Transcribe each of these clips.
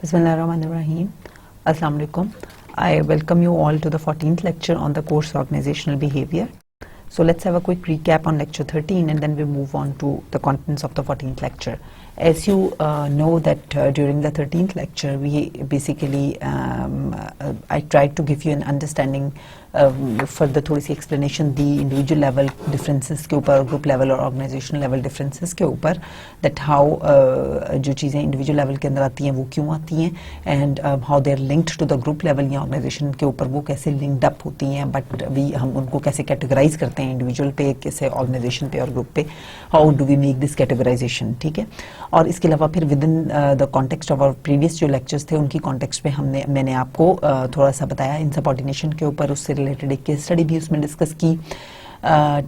Bismillahirrahmanirrahim. Assalamu alaikum. I welcome you all to the 14th lecture on the course Organizational Behavior. So let's have a quick recap on lecture 13 and then we move on to the contents of the 14th lecture. As you know that during the 13th lecture we basically I tried to give you an understanding further थोड़ी सी explanation दी individual level differences के ऊपर, group level और organizational level differences के ऊपर, that how जो चीज़ें individual level के अंदर आती हैं वो क्यों आती हैं and how they are linked to the group level या organization के ऊपर वो कैसे linked up होती हैं, but हम उनको कैसे categorize करते हैं individual पे, कैसे organization पे और group पे, how do we make this categorization, ठीक है. और इसके अलावा फिर within the context of our previous जो lectures थे उनकी context पे मैंने आपको थोड़ा सा बताया insubordination के ऊपर, उससे रिलेटेड एक केस स्टडी भी उसमें डिस्कस की,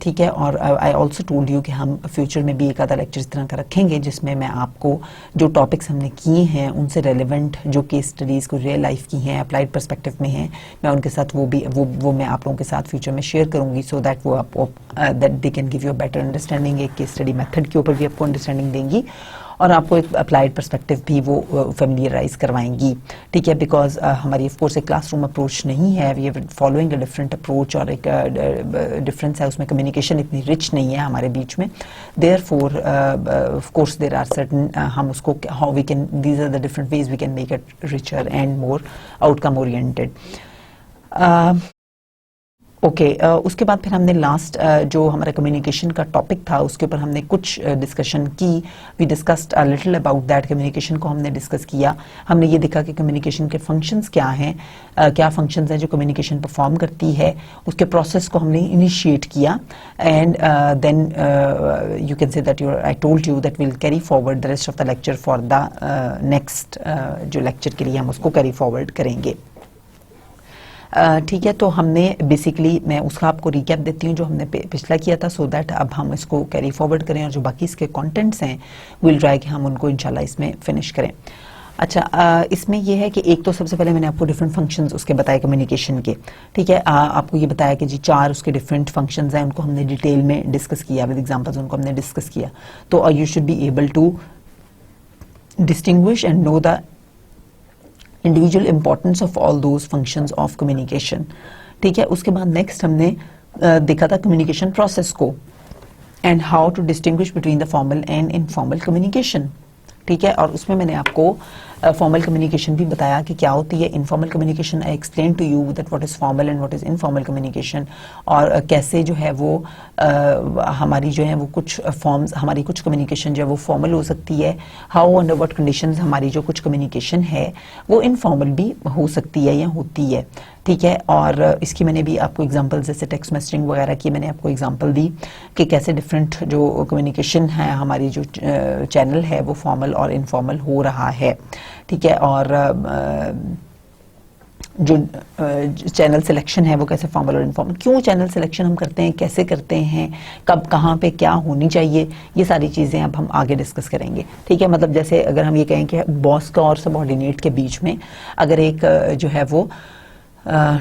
ठीक है. और आई ऑल्सो टोल्ड यू कि हम फ्यूचर में भी एक आधा लेक्चर इस तरह का रखेंगे जिसमें मैं आपको जो टॉपिक्स हमने किए हैं उनसे रेलेवेंट जो केस स्टडीज़ को रियल लाइफ की हैं, अप्लाइड पर्सपेक्टिव में हैं, मैं उनके साथ वो मैं आप लोगों के साथ फ्यूचर में शेयर करूंगी, सो दैट वो आपको that they can give you a better understanding. एक केस स्टडी मेथड के ऊपर भी आपको अंडरस्टैंडिंग देंगी और आपको एक अप्लाइड पर्सपेक्टिव भी वो फेमिलियराइज करवाएंगी, ठीक है. बिकॉज हमारी ऑफ कोर्स एक क्लासरूम अप्रोच नहीं है, we are following a different approach और एक डिफरेंस है उसमें, कम्युनिकेशन इतनी रिच नहीं है हमारे बीच में. Therefore of course there are certain हम उसको how we can, these are the different ways we can make it richer and more outcome oriented. Okay, उसके बाद फिर हमने लास्ट जो हमारा कम्युनिकेशन का टॉपिक था उसके ऊपर हमने कुछ डिस्कशन की. We discussed a little about that. Communication को हमने डिस्कस किया. हमने ये देखा कि कम्युनिकेशन के फंक्शंस क्या हैं, क्या फंक्शंस हैं जो कम्युनिकेशन परफॉर्म करती है, उसके प्रोसेस को हमने इनिशिएट किया and then you can say that I told you that will carry forward the rest of the lecture for the next जो लेक्चर के लिए हम उसको कैरी फॉरवर्ड करेंगे, ठीक है. तो हमने बेसिकली, मैं उसका आपको रिकैप देती हूँ जो हमने पिछला किया था, सो दैट अब हम इसको कैरी फॉरवर्ड करें और जो बाकी इसके कंटेंट्स हैं विल ट्राई कि हम उनको इंशाल्लाह इसमें फिनिश करें. अच्छा, इसमें यह है कि एक तो सबसे पहले मैंने आपको डिफरेंट फंक्शंस उसके बताए कम्युनिकेशन के, ठीक है. आपको ये बताया कि जी 4 उसके डिफरेंट फंक्शंस हैं, उनको हमने डिटेल में डिस्कस किया विद एग्जांपल्स, उनको हमने डिस्कस किया. तो you should be able to distinguish and know the individual importance of all those functions of communication, ठीक है. उसके बाद नेक्स्ट हमने देखा था communication process को and how to distinguish between the formal and informal communication, ठीक है. और उसमें मैंने आपको फॉर्मल कम्युनिकेशन भी बताया कि क्या होती है, informal communication I explain to you that what is formal and what is informal communication, और कैसे जो है वो हमारी जो है वो कुछ फॉर्म्स, हमारी कुछ कम्युनिकेशन जो है वो फॉर्मल हो सकती है, हाउ अंडर व्हाट कंडीशंस हमारी जो कुछ कम्युनिकेशन है वो इनफॉर्मल भी हो सकती है या होती है, ठीक है. और इसकी मैंने भी आपको एग्जांपल, जैसे टेक्स्ट मैसेजिंग वगैरह की मैंने आपको एग्जांपल दी कि कैसे डिफरेंट जो कम्युनिकेशन है, हमारी जो चैनल है वो फॉर्मल और इनफॉर्मल हो रहा है, ठीक है. और जो चैनल सिलेक्शन है वो कैसे फॉर्मल और इनफॉर्मल, क्यों चैनल सिलेक्शन हम करते हैं, कैसे करते हैं, कब कहाँ पे क्या होनी चाहिए, ये सारी चीज़ें अब हम आगे डिस्कस करेंगे, ठीक है. मतलब जैसे अगर हम ये कहें कि बॉस का और सबऑर्डिनेट के बीच में अगर एक जो है वो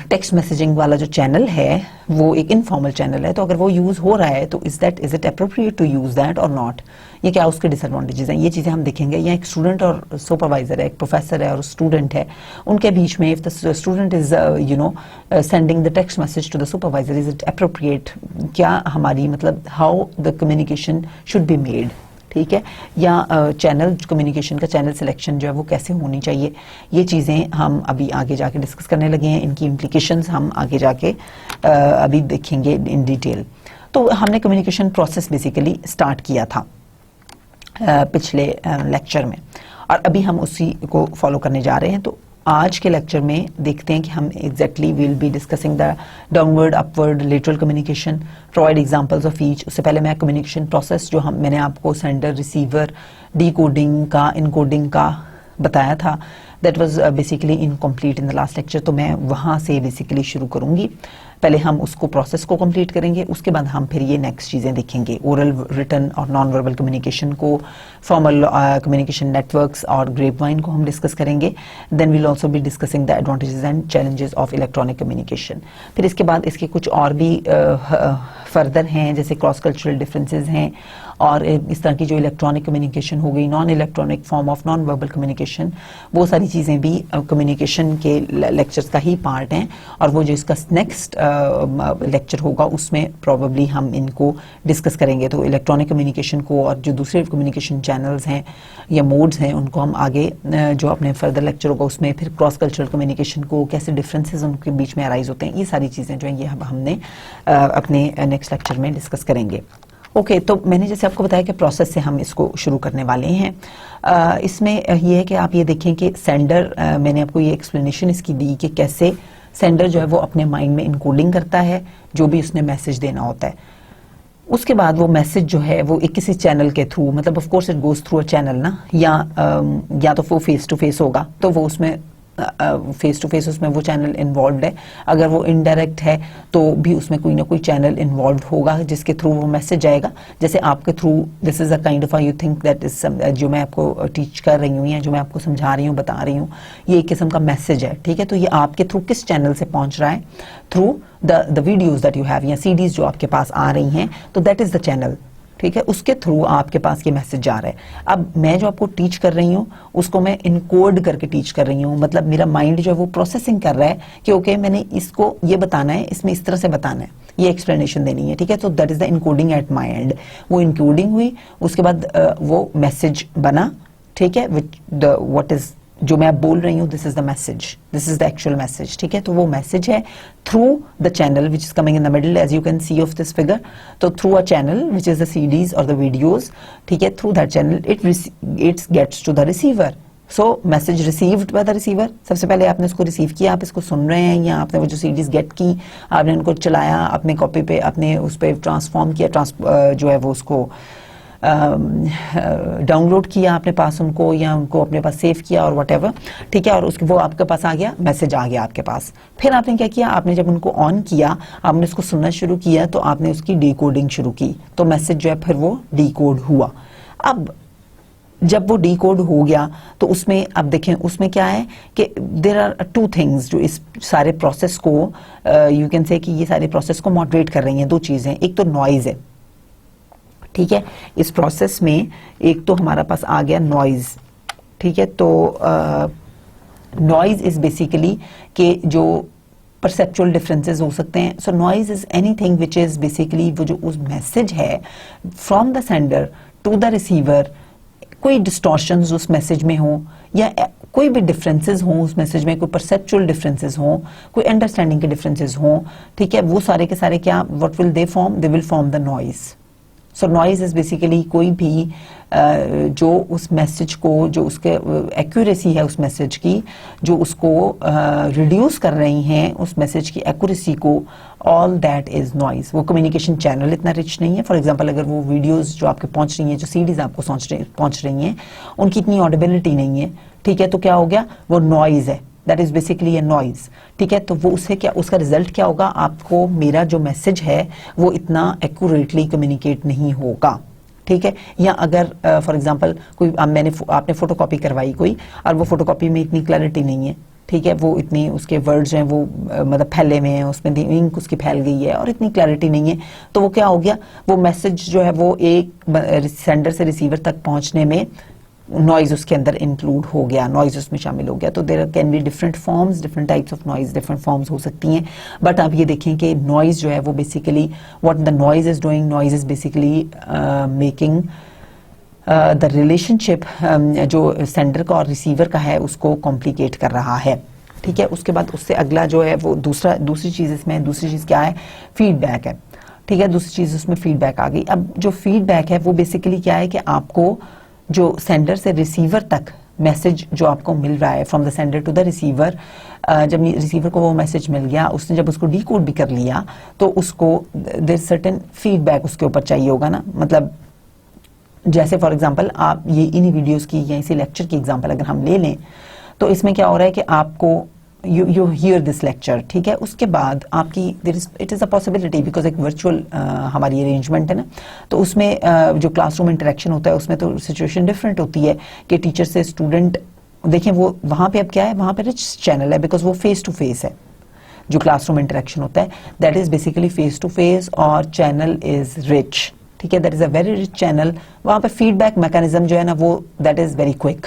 टेक्स्ट मैसेजिंग वाला जो चैनल है वो एक इनफॉर्मल चैनल है, तो अगर वो यूज़ हो रहा है तो is it appropriate to use that और नॉट, ये क्या उसके डिसएडवांटेजेस हैं, ये चीज़ें हम देखेंगे. या एक स्टूडेंट और सुपरवाइजर है, एक प्रोफेसर है और स्टूडेंट है, उनके बीच में if the student is sending the text message to the supervisor, is it appropriate, क्या हमारी मतलब how the communication should be made, ठीक है. या चैनल कम्युनिकेशन का चैनल सिलेक्शन जो है वो कैसे होनी चाहिए, ये चीज़ें हम अभी आगे जाके डिस्कस करने लगे हैं. इनकी इम्प्लीकेशंस हम आगे जाके अभी देखेंगे इन डिटेल. तो हमने कम्युनिकेशन प्रोसेस बेसिकली स्टार्ट किया था पिछले लेक्चर में और अभी हम उसी को फॉलो करने जा रहे हैं. तो आज के लेक्चर में देखते हैं कि हम exactly will be discussing the downward, upward, lateral communication, provide examples of each. उससे पहले मैं कम्युनिकेशन प्रोसेस जो मैंने आपको सेंडर, रिसीवर, डीकोडिंग का, इनकोडिंग का बताया था, that was basically incomplete in the last lecture, तो मैं वहाँ से बेसिकली शुरू करूँगी. पहले हम उसको प्रोसेस को कंप्लीट करेंगे, उसके बाद हम फिर ये नेक्स्ट चीज़ें देखेंगे, ओरल, रिटन और नॉन वर्बल कम्युनिकेशन को, फॉर्मल कम्युनिकेशन नेटवर्क्स और ग्रेपवाइन को हम डिस्कस करेंगे। Then we'll also be discussing the advantages and challenges of electronic communication. फिर इसके बाद इसके कुछ और भी फर्दर हैं, जैसे क्रॉस कल्चरल डिफरेंसेस हैं और इस तरह की जो इलेक्ट्रॉनिक कम्युनिकेशन हो गई, non electronic form of non verbal communication, वो सारी चीज़ें भी कम्युनिकेशन के लेक्चर्स का ही पार्ट हैं। और वो जो इसका नेक्स्ट लेक्चर होगा उसमें प्रॉबेबली हम इनको डिस्कस करेंगे। तो इलेक्ट्रॉनिक कम्युनिकेशन को और जो दूसरे कम्युनिकेशन चैनल्स हैं या मोड्स हैं उनको हम आगे जो अपने फर्दर लेक्चर होगा उसमें, फिर क्रॉस कल्चरल कम्युनिकेशन को कैसे डिफरेंसेस उनके बीच में अराइज होते हैं, ये सारी चीज़ें जो हैं ये हमने अपने नेक्स्ट लेक्चर में डिस्कस करेंगे। ओके, तो मैंने जैसे आपको बताया कि प्रोसेस से हम इसको शुरू करने वाले हैं। इसमें ये है कि आप ये देखें कि सेंडर, मैंने आपको ये एक्सप्लेनेशन इसकी दी कि कैसे सेंडर जो है वो अपने माइंड में इनकोडिंग करता है जो भी उसने मैसेज देना होता है। उसके बाद वो मैसेज जो है वो एक किसी चैनल के थ्रू, मतलब of course it goes through a channel ना, या तो वो फेस टू फेस होगा तो वो उसमें फेस टू फेस उसमें वो चैनल इन्वॉल्व है, अगर वो इनडायरेक्ट है तो भी उसमें कोई ना कोई चैनल इन्वॉल्व होगा जिसके थ्रू वो मैसेज जाएगा। जैसे आपके through, this is a kind of you think that is जो मैं आपको टीच कर रही हूँ या जो मैं आपको समझा रही हूँ, बता रही हूँ, ये एक किस्म का मैसेज है, ठीक है। तो ये आपके थ्रू किस चैनल से पहुंच रहा है? Through the videos that you have या सीडीज जो आपके पास आ रही हैं, तो दैट इज द चैनल, ठीक है। उसके थ्रू आपके पास ये मैसेज जा रहा है। अब मैं जो आपको टीच कर रही हूँ उसको मैं इनकोड करके टीच कर रही हूँ, मतलब मेरा माइंड जो है वो प्रोसेसिंग कर रहा है कि ओके मैंने इसको ये बताना है, इसमें इस तरह से बताना है, ये एक्सप्लेनेशन देनी है, ठीक है। तो that is the encoding at my and. वो इनकोडिंग हुई, उसके बाद वो मैसेज बना, ठीक है, विच द व्हाट इज जो मैं बोल रही हूँ, this is the message, this is the actual message, ठीक है। तो वो मैसेज है through the channel which is coming in the middle, as you can see of this figure. तो through a channel which is the CDs और the videos, ठीक है, through that channel it gets to the receiver. So message received by the receiver, सबसे पहले आपने उसको receive किया, आप इसको सुन रहे हैं या आपने वो जो सीडीज गेट की, आपने उनको चलाया, अपने कॉपी पे अपने उस पर ट्रांसफॉर्म किया, जो है वो उसको डाउनलोड किया अपने पास उनको, या उनको अपने पास सेव किया और व्हाटएवर, ठीक है। और उसके वो आपके पास आ गया, मैसेज आ गया आपके पास। फिर आपने क्या किया, आपने जब उनको ऑन किया, आपने उसको सुनना शुरू किया, तो आपने उसकी डिकोडिंग शुरू की, तो मैसेज जो है फिर वो डिकोड हुआ। अब जब वो डिकोड हो गया तो उसमें अब देखें उसमें क्या है कि देयर आर टू थिंग्स जो इस सारे प्रोसेस को यू कैन से कि ये सारे प्रोसेस को मॉडरेट कर रही हैं। दो चीजें, एक तो नॉइज है, ठीक है, इस प्रोसेस में एक तो हमारा पास आ गया नॉइज, ठीक है। तो नॉइज इज बेसिकली के जो परसेप्चुअल डिफरेंसेस हो सकते हैं। So noise is anything which is basically वो जो उस मैसेज है from the sender to the receiver, कोई डिस्टॉर्शंस उस मैसेज में हो या कोई भी डिफरेंसेस हो उस मैसेज में, कोई परसेप्चुअल डिफरेंसेस हो, कोई अंडरस्टैंडिंग के डिफरेंसेस हो, ठीक है, वो सारे के सारे क्या, what will they form, they will form the noise. So noise is basically कोई भी जो उस मैसेज को, जो उसके एक्यूरेसी है उस मैसेज की, जो उसको रिड्यूस कर रही हैं उस मैसेज की एक्यूरेसी को, ऑल दैट इज नॉइज। वो कम्युनिकेशन चैनल इतना रिच नहीं है। फॉर एग्जांपल अगर वो वीडियोस जो आपके पहुंच रही हैं, जो सीडीज आपको पहुंच रही हैं, उनकी इतनी ऑडिबिलिटी नहीं है, ठीक है, तो क्या हो गया, वो नॉइज है, that is basically A noise, ठीक है। तो वो उससे क्या, उसका रिजल्ट क्या होगा, आपको मेरा जो मैसेज है वो इतना एक्यूरेटली कम्युनिकेट नहीं होगा, ठीक है। या अगर फॉर एग्जांपल कोई आपने फोटोकॉपी करवाई कोई, और वो फोटोकॉपी में इतनी क्लैरिटी नहीं है, ठीक है, वो इतनी उसके वर्ड्स हैं वो मतलब फैले हुए हैं, उसमें इंक उसकी फैल गई है और इतनी क्लैरिटी नहीं है, तो वो क्या हो गया, वो मैसेज जो है वो एक सेंडर से रिसीवर तक पहुंचने में नॉइज उसके अंदर इंक्लूड हो गया, नॉइज उसमें शामिल हो गया। तो there can be different forms, different types of noise, different forms हो सकती हैं। बट आप ये देखें कि नॉइज जो है वो basically what the noise is doing, noise is basically making the relationship जो सेंडर का और रिसीवर का है उसको कॉम्प्लिकेट कर रहा है, ठीक है। उसके बाद उससे अगला जो है वो दूसरी चीज इसमें, दूसरी चीज क्या है, फीडबैक है, ठीक है। दूसरी चीज उसमें फीडबैक आ गई। अब जो फीडबैक है वो बेसिकली क्या है कि आपको जो सेंडर से रिसीवर तक मैसेज जो आपको मिल रहा है, from the sender to the receiver, जब रिसीवर को वो मैसेज मिल गया, उसने जब उसको डिकोड भी कर लिया, तो उसको देयर सर्टेन फीडबैक उसके ऊपर चाहिए होगा ना। मतलब जैसे फॉर एग्जांपल आप ये इन्हीं वीडियोस की या इसी लेक्चर की एग्जांपल अगर हम ले लें, तो इसमें क्या हो रहा है कि आपको यू हियर दिस लेक्चर, ठीक है, उसके बाद आपकी it is a possibility because एक वर्चुअल हमारी अरेंजमेंट है ना, तो उसमें जो क्लासरूम इंटरेक्शन होता है उसमें तो सिचुएशन डिफरेंट होती है कि टीचर से स्टूडेंट, देखें वो वहाँ पे अब क्या है, वहाँ पे रिच चैनल है बिकॉज वो फेस टू फेस है। जो क्लासरूम इंटरेक्शन होता है that is basically face to face और चैनल इज रिच, ठीक है, that is a very rich channel. वहाँ पे फीडबैक मैकेनिज्म जो है ना वो that is very quick,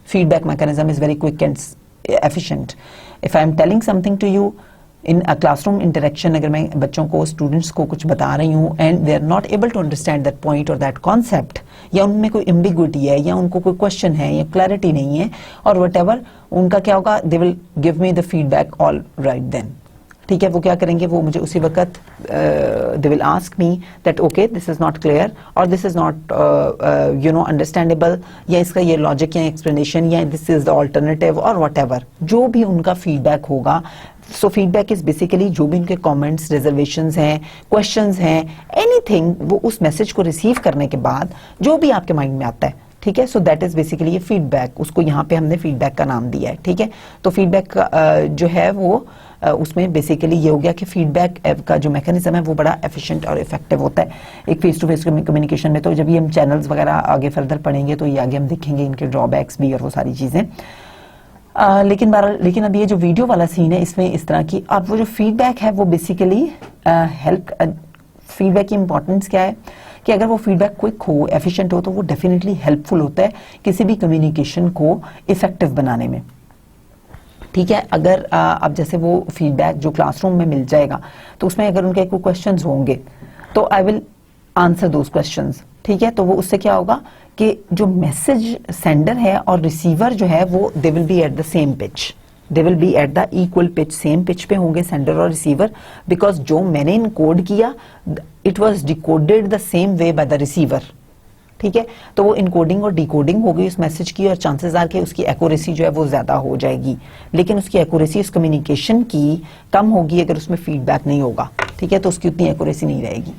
feedback mechanism is very quick and efficient. If I am telling something to you in a classroom interaction, अगर मैं बच्चों को स्टूडेंट्स को कुछ बता रही हूँ and they are not able to understand that point और दैट कॉन्सेप्ट, या उनमें कोई एम्बिग्विटी है या उनको कोई क्वेश्चन है या क्लैरिटी नहीं है और वट एवर, उनका क्या होगा, they will give me the feedback all right then, ठीक है। वो क्या करेंगे, वो मुझे उसी वक्त they will ask me that okay this is not clear और this is not you know understandable, या इसका ये लॉजिक या एक्सप्लेनेशन या दिस इज द ऑल्टरनेटिव और वट एवर, जो भी उनका फीडबैक होगा। सो फीडबैक इज बेसिकली जो भी उनके कमेंट्स, रिजर्वेशंस हैं, क्वेश्चंस हैं, एनीथिंग, वो उस मैसेज को रिसीव करने के बाद जो भी आपके माइंड में आता है, ठीक है। सो दैट इज बेसिकली ये फीडबैक, उसको यहाँ पे हमने फीडबैक का नाम दिया है, ठीक है। तो फीडबैक जो है वो उसमें बेसिकली ये हो गया कि फीडबैक का जो मैकेनिज्म है वो बड़ा एफिशिएंट और इफेक्टिव होता है एक फेस टू फेस कम्युनिकेशन में। तो जब ये हम चैनल्स वगैरह आगे फर्दर पढ़ेंगे तो ये आगे हम देखेंगे इनके ड्रॉबैक्स भी और वो सारी चीज़ें। लेकिन अब ये जो वीडियो वाला सीन है इसमें इस तरह की, अब वो जो फीडबैक है वो बेसिकली फीडबैक की इंपॉर्टेंस क्या है कि अगर वो फीडबैक क्विक हो, एफिशिएंट हो, तो वो डेफिनेटली हेल्पफुल होता है किसी भी कम्युनिकेशन को इफेक्टिव बनाने में, ठीक है। अगर अब जैसे वो फीडबैक जो क्लासरूम में मिल जाएगा तो उसमें अगर उनके कोई क्वेश्चंस होंगे तो I will answer those questions, ठीक है। तो वो उससे क्या होगा कि जो मैसेज सेंडर है और रिसीवर जो है वो they will be eight the same pitch, they will be at the equal pitch, same pitch पे होंगे सेंडर और रिसीवर, बिकॉज जो मैंने इनकोड किया it was decoded the same way by the receiver, ठीक है। तो वो इनकोडिंग और डिकोडिंग हो गई उस मैसेज की और चांसेस आर के उसकी एक्यूरेसी जो है वो ज्यादा हो जाएगी, लेकिन उसकी एक्यूरेसी उस कम्युनिकेशन की कम होगी अगर उसमें फीडबैक नहीं होगा, ठीक है। तो उसकी उतनी एक्यूरेसी नहीं रहेगी,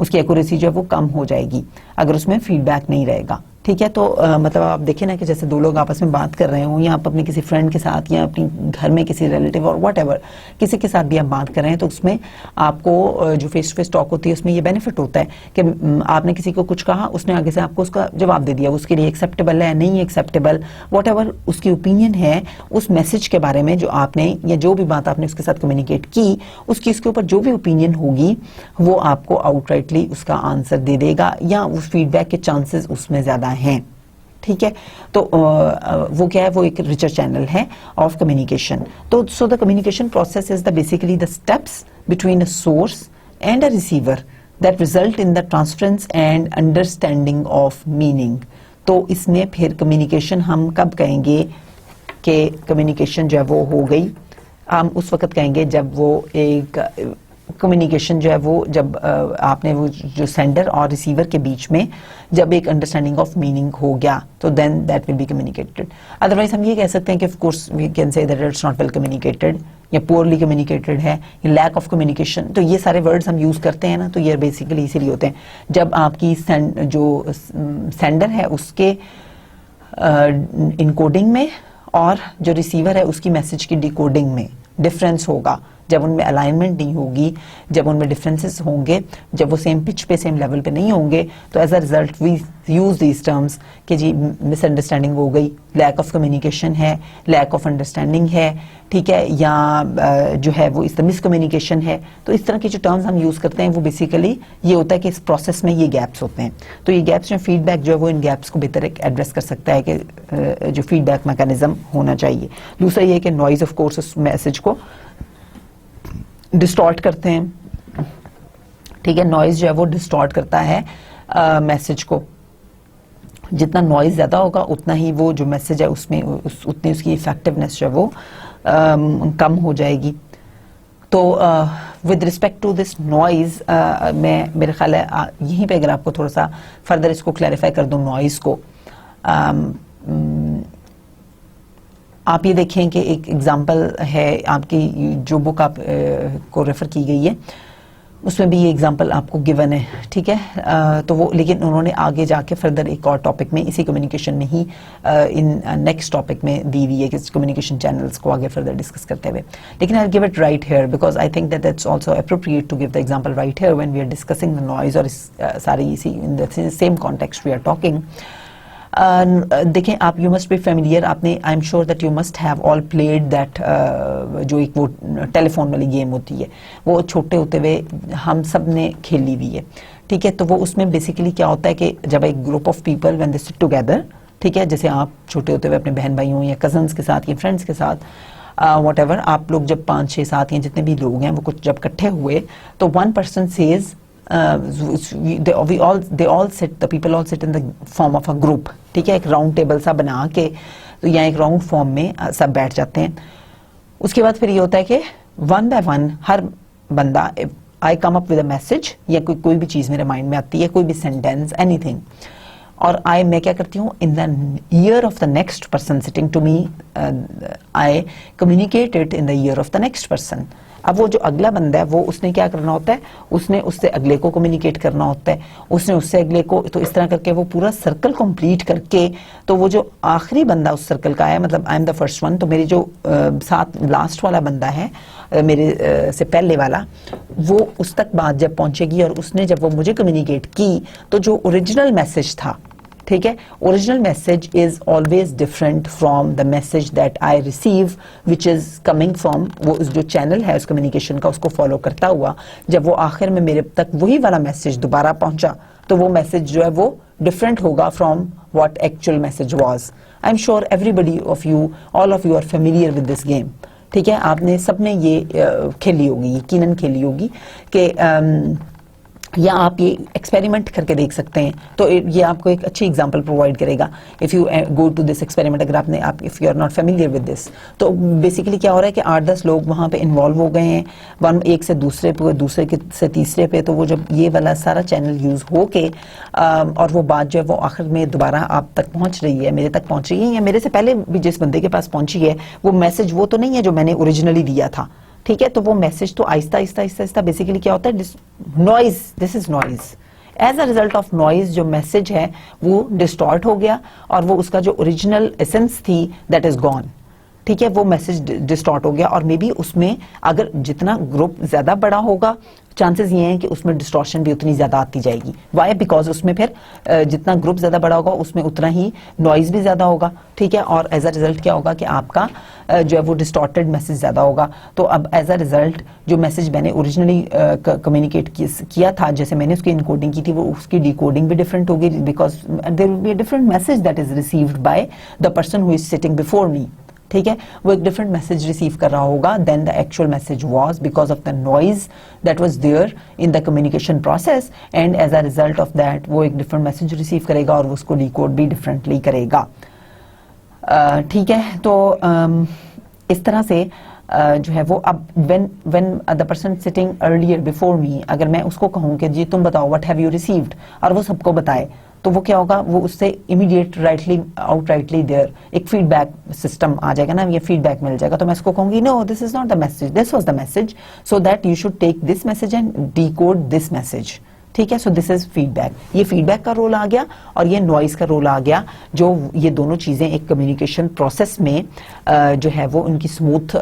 उसकी एक्यूरेसी जो है वो कम हो जाएगी अगर उसमें फीडबैक नहीं रहेगा, ठीक है। तो मतलब आप देखें ना कि जैसे दो लोग आपस में बात कर रहे हो या आप अपने किसी फ्रेंड के साथ या अपनी घर में किसी रिलेटिव और वट एवर किसी के साथ भी आप बात कर रहे हैं तो उसमें आपको जो फेस टू फेस टॉक होती है उसमें ये बेनिफिट होता है कि आपने किसी को कुछ कहा, उसने आगे से आपको उसका जवाब दे दिया, उसके लिए एक्सेप्टेबल है नहीं एक्सेप्टेबल, वट एवर उसकी ओपिनियन है उस मैसेज के बारे में जो आपने या जो भी बात आपने उसके साथ कम्युनिकेट की, उसके ऊपर जो भी ओपिनियन होगी वो आपको आउटराइटली उसका आंसर दे देगा या उस फीडबैक के चांसेस उसमें ज्यादा हैं, ठीक है। तो वो क्या है, वो एक रिचर चैनल है ऑफ कम्युनिकेशन। तो so the communication process is the basically the steps between a source and a receiver that result in the transference and understanding of meaning. तो इसमें फिर कम्युनिकेशन हम कब कहेंगे कि कम्युनिकेशन जो है वो हो गई, हम उस वक्त कहेंगे जब वो एक कम्युनिकेशन जो है वो जब आपने वो जो सेंडर और रिसीवर के बीच में जब एक अंडरस्टैंडिंग ऑफ मीनिंग हो गया तो then that will be communicated. Otherwise हम ये कह सकते हैं कि of course we can say that it's not well communicated या पुअरली कम्युनिकेटेड है या लैक ऑफ कम्युनिकेशन। तो ये सारे वर्ड्स हम यूज करते हैं ना, तो ये बेसिकली इसीलिए होते हैं जब आपकी जो सेंडर है उसके इनकोडिंग में और जो रिसीवर है उसकी मैसेज की डिकोडिंग में डिफरेंस होगा, जब उनमें अलाइनमेंट नहीं होगी, जब उनमें डिफरेंसेस होंगे, जब वो सेम पिच पे सेम लेवल पे नहीं होंगे, तो as a result we use these terms कि जी मिसअंडरस्टैंडिंग हो गई, लैक ऑफ कम्युनिकेशन है, लैक ऑफ अंडरस्टैंडिंग है, ठीक है, या जो है वो इस तरह मिसकम्युनिकेशन है। तो इस तरह के जो टर्म्स हम यूज करते हैं वो बेसिकली ये होता है कि इस प्रोसेस में ये गैप्स होते हैं। तो ये गैप्स जो फीडबैक जो है वो इन गैप्स को बेहतर एड्रेस कर सकता है कि जो फीडबैक मैकेनिज्म होना चाहिए। दूसरा ये कि नॉइज ऑफ कोर्स उस मैसेज को डिस्टॉर्ट करते हैं, ठीक है, नॉइज जो है वो डिस्टॉर्ट करता है मैसेज को। जितना नॉइज ज्यादा होगा उतना ही वो जो मैसेज है उसमें उतनी उसकी इफेक्टिवनेस जो है वो कम हो जाएगी। तो with respect to this noise मैं मेरे ख्याल है यहीं पे अगर आपको थोड़ा सा फर्दर इसको क्लैरिफाई कर दूं नॉइज को, आप ये देखें कि एक एग्जांपल है आपकी जो बुक आप को रेफर की गई है उसमें भी ये एग्जांपल आपको गिवन है, ठीक है। तो वो लेकिन उन्होंने आगे जाके फर्दर एक और टॉपिक में इसी कम्युनिकेशन में ही इन नेक्स्ट टॉपिक में दी हुई है कि कम्युनिकेशन चैनल्स को आगे फर्दर डिस्कस करते हुए। लेकिन I give it right here because I think that it's also appropriate to give the example right here when we are discussing the noise और सारी इसी in the same context we are talking. देखें आप, you must be familiar, आपने I am sure that you must have all played that, जो एक वो telephone वाली गेम होती है वो छोटे होते हुए हम सब ने खेली हुई है, ठीक है। तो वो उसमें बेसिकली क्या होता है कि जब एक group of people when they sit together, ठीक है, जैसे आप छोटे होते हुए अपने बहन भाइयों या कजन्स के साथ या फ्रेंड्स के साथ व्हाटएवर, आप लोग जब 5 6 7 या जितने भी लोग हैं वो कुछ जब इकट्ठे हुए तो one person says they all sit, the people all sit in the form of a group, ठीक है, एक राउंड टेबल सा बना के तो या एक राउंड फॉर्म में सब बैठ जाते हैं। उसके बाद फिर ये होता है कि वन बाय वन हर बंदा, I come up with a message या कोई भी चीज मेरे माइंड में आती है, कोई भी सेंटेंस एनीथिंग, और मैं क्या करती हूँ in the ear of the next person sitting to me, I communicate it in the ear of the next person. अब वो जो अगला बंदा है वो उसने क्या करना होता है, उसने उससे अगले को कम्युनिकेट करना होता है, उसने उससे अगले को, तो इस तरह करके वो पूरा सर्कल कंप्लीट करके, तो वो जो आखिरी बंदा उस सर्कल का है, मतलब I am the first one, तो मेरी जो साथ लास्ट वाला बंदा है मेरे से पहले वाला, वो उस तक बात जब पहुंचेगी और उसने जब वो मुझे कम्युनिकेट की तो जो ओरिजिनल मैसेज था, ठीक है, original message is always different from the message that I receive which is coming from, वो जो चैनल है उस कम्युनिकेशन का उसको फॉलो करता हुआ जब वो आखिर में मेरे तक वही वाला मैसेज दोबारा पहुंचा तो वो मैसेज जो है वो डिफरेंट होगा from what actual message was. I am sure everybody of you, all of you are familiar with this game, ठीक है, आपने सबने ये खेली होगी, यकीनन खेली होगी कि या आप ये एक्सपेरिमेंट करके देख सकते हैं, तो ये आपको एक अच्छी एग्जांपल प्रोवाइड करेगा if you go to this experiment. अगर आप if you are not familiar with this, तो बेसिकली क्या हो रहा है कि 8-10 लोग वहाँ पे इन्वॉल्व हो गए हैं, एक से दूसरे पे, दूसरे से तीसरे पे, तो वो जब ये वाला सारा चैनल यूज़ हो के और वो बात जो है वो आखिर में दोबारा आप तक पहुँच रही है, मेरे तक पहुँच रही है, या मेरे से पहले भी जिस बंदे के पास पहुँची है वो मैसेज वो तो नहीं है जो मैंने ओरिजिनली दिया था, ठीक है। तो वो मैसेज तो आहिस्ता आहिस्ता आहिस्ता आहिस्ता बेसिकली क्या होता है, noise, this is noise, as a result of noise जो मैसेज है वो डिस्टॉर्ट हो गया और वो उसका जो ओरिजिनल एसेंस थी दैट इज गॉन, ठीक है, वो मैसेज डिस्टॉर्ट हो गया। और मे बी उसमें अगर जितना ग्रुप ज्यादा बड़ा होगा चांसेस ये हैं कि उसमें डिस्टॉर्शन भी उतनी ज्यादा आती जाएगी। वाई? बिकॉज उसमें फिर जितना ग्रुप ज्यादा बड़ा होगा उसमें उतना ही नॉइज भी ज्यादा होगा, ठीक है, और एज अ रिजल्ट क्या होगा कि आपका जो है वो डिस्टॉर्टेड मैसेज ज्यादा होगा। तो अब एज अ रिजल्ट जो मैसेज मैंने ओरिजिनली कम्युनिकेट किया था, जैसे मैंने उसकी इनकोडिंग की थी, वो उसकी डिकोडिंग भी डिफरेंट होगी because there will be a different message that is received by the person who is sitting before me, ठीक है, वो एक डिफरेंट मैसेज रिसीव कर रहा होगा then the actual message was because of the noise that was there in the communication process, and as a result of that वो एक different message receive करेगा और वो उसको डिकोड भी डिफरेंटली करेगा, ठीक है। तो इस तरह से जो है वो अब when the person sitting earlier before me, अगर मैं उसको कहूँ कि जी तुम बताओ व्हाट हैव यू रिसीव्ड, और वो सबको बताए, तो वो क्या होगा, वो उससे इमीडिएट आउटराइटली देयर एक फीडबैक सिस्टम आ जाएगा ना, ये फीडबैक मिल जाएगा। तो मैं इसको कहूंगी no this is not the message, this was the message, so that you should take this message and decode this message, ठीक है। सो दिस इज फीडबैक, ये फीडबैक का रोल आ गया और ये नॉइज का रोल आ गया, जो ये दोनों चीजें एक कम्युनिकेशन प्रोसेस में जो है वो उनकी स्मूथ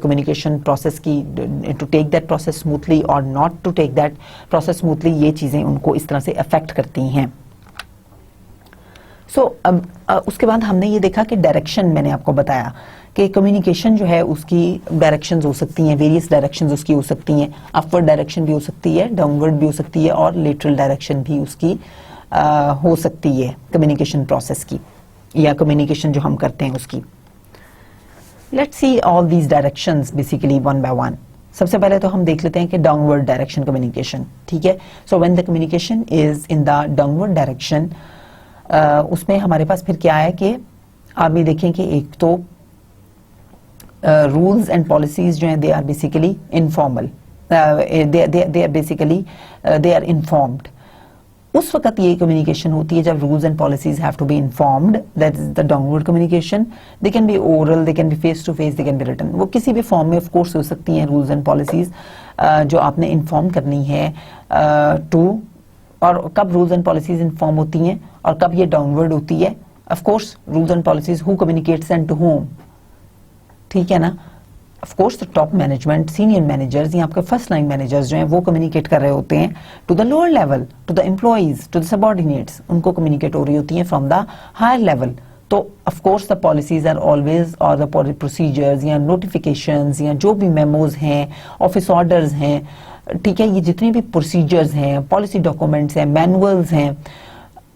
कम्युनिकेशन प्रोसेस की, to take that process smoothly और not to take that process smoothly, ये चीजें उनको इस तरह से अफेक्ट करती हैं। अब उसके बाद हमने ये देखा कि डायरेक्शन, मैंने आपको बताया कि कम्युनिकेशन जो है उसकी डायरेक्शंस हो सकती हैं, वेरियस डायरेक्शंस उसकी हो सकती हैं, अपवर्ड डायरेक्शन भी हो सकती है, डाउनवर्ड भी हो सकती है, और लेटरल डायरेक्शन भी उसकी हो सकती है कम्युनिकेशन प्रोसेस की, या कम्युनिकेशन जो हम करते हैं उसकी। Let's see all these directions basically one by one. सबसे पहले तो हम देख लेते हैं कि डाउनवर्ड डायरेक्शन कम्युनिकेशन, ठीक है। So when the communication is in the downward direction, उसमें हमारे पास फिर क्या है कि आप भी देखें कि एक तो रूल्स एंड पॉलिसीज जो हैं they are basically informal, they are basically they are informed. उस वक्त ये कम्युनिकेशन होती है जब rules and policies have to be informed, that is the downward communication. They can be oral, they can be face to face, they can be written, वो किसी भी form में ऑफ कोर्स हो सकती हैं रूल्स एंड पॉलिसीज, जो आपने inform करनी है टू, और कब रूल्स एंड पॉलिसीज इन्फॉर्म होती हैं और कब ये डाउनवर्ड होती है. Of course rules and policies who communicates and to whom, ठीक है ना. Of course the top management, senior managers या आपके फर्स्ट लाइन मैनेजर्स जो हैं वो कम्युनिकेट कर रहे होते हैं to the lower level, to the employees, to the subordinates, उनको कम्युनिकेट हो रही होती हैं फ्रॉम द हायर लेवल. तो of course the policies are always, और द प्रोसीजर्स या नोटिफिकेशंस या जो भी मेमोज हैं, ऑफिस ऑर्डर्स हैं, ठीक है, ये जितने भी प्रोसीजर्स हैं, पॉलिसी डॉक्यूमेंट्स हैं, मैनुअल्स हैं,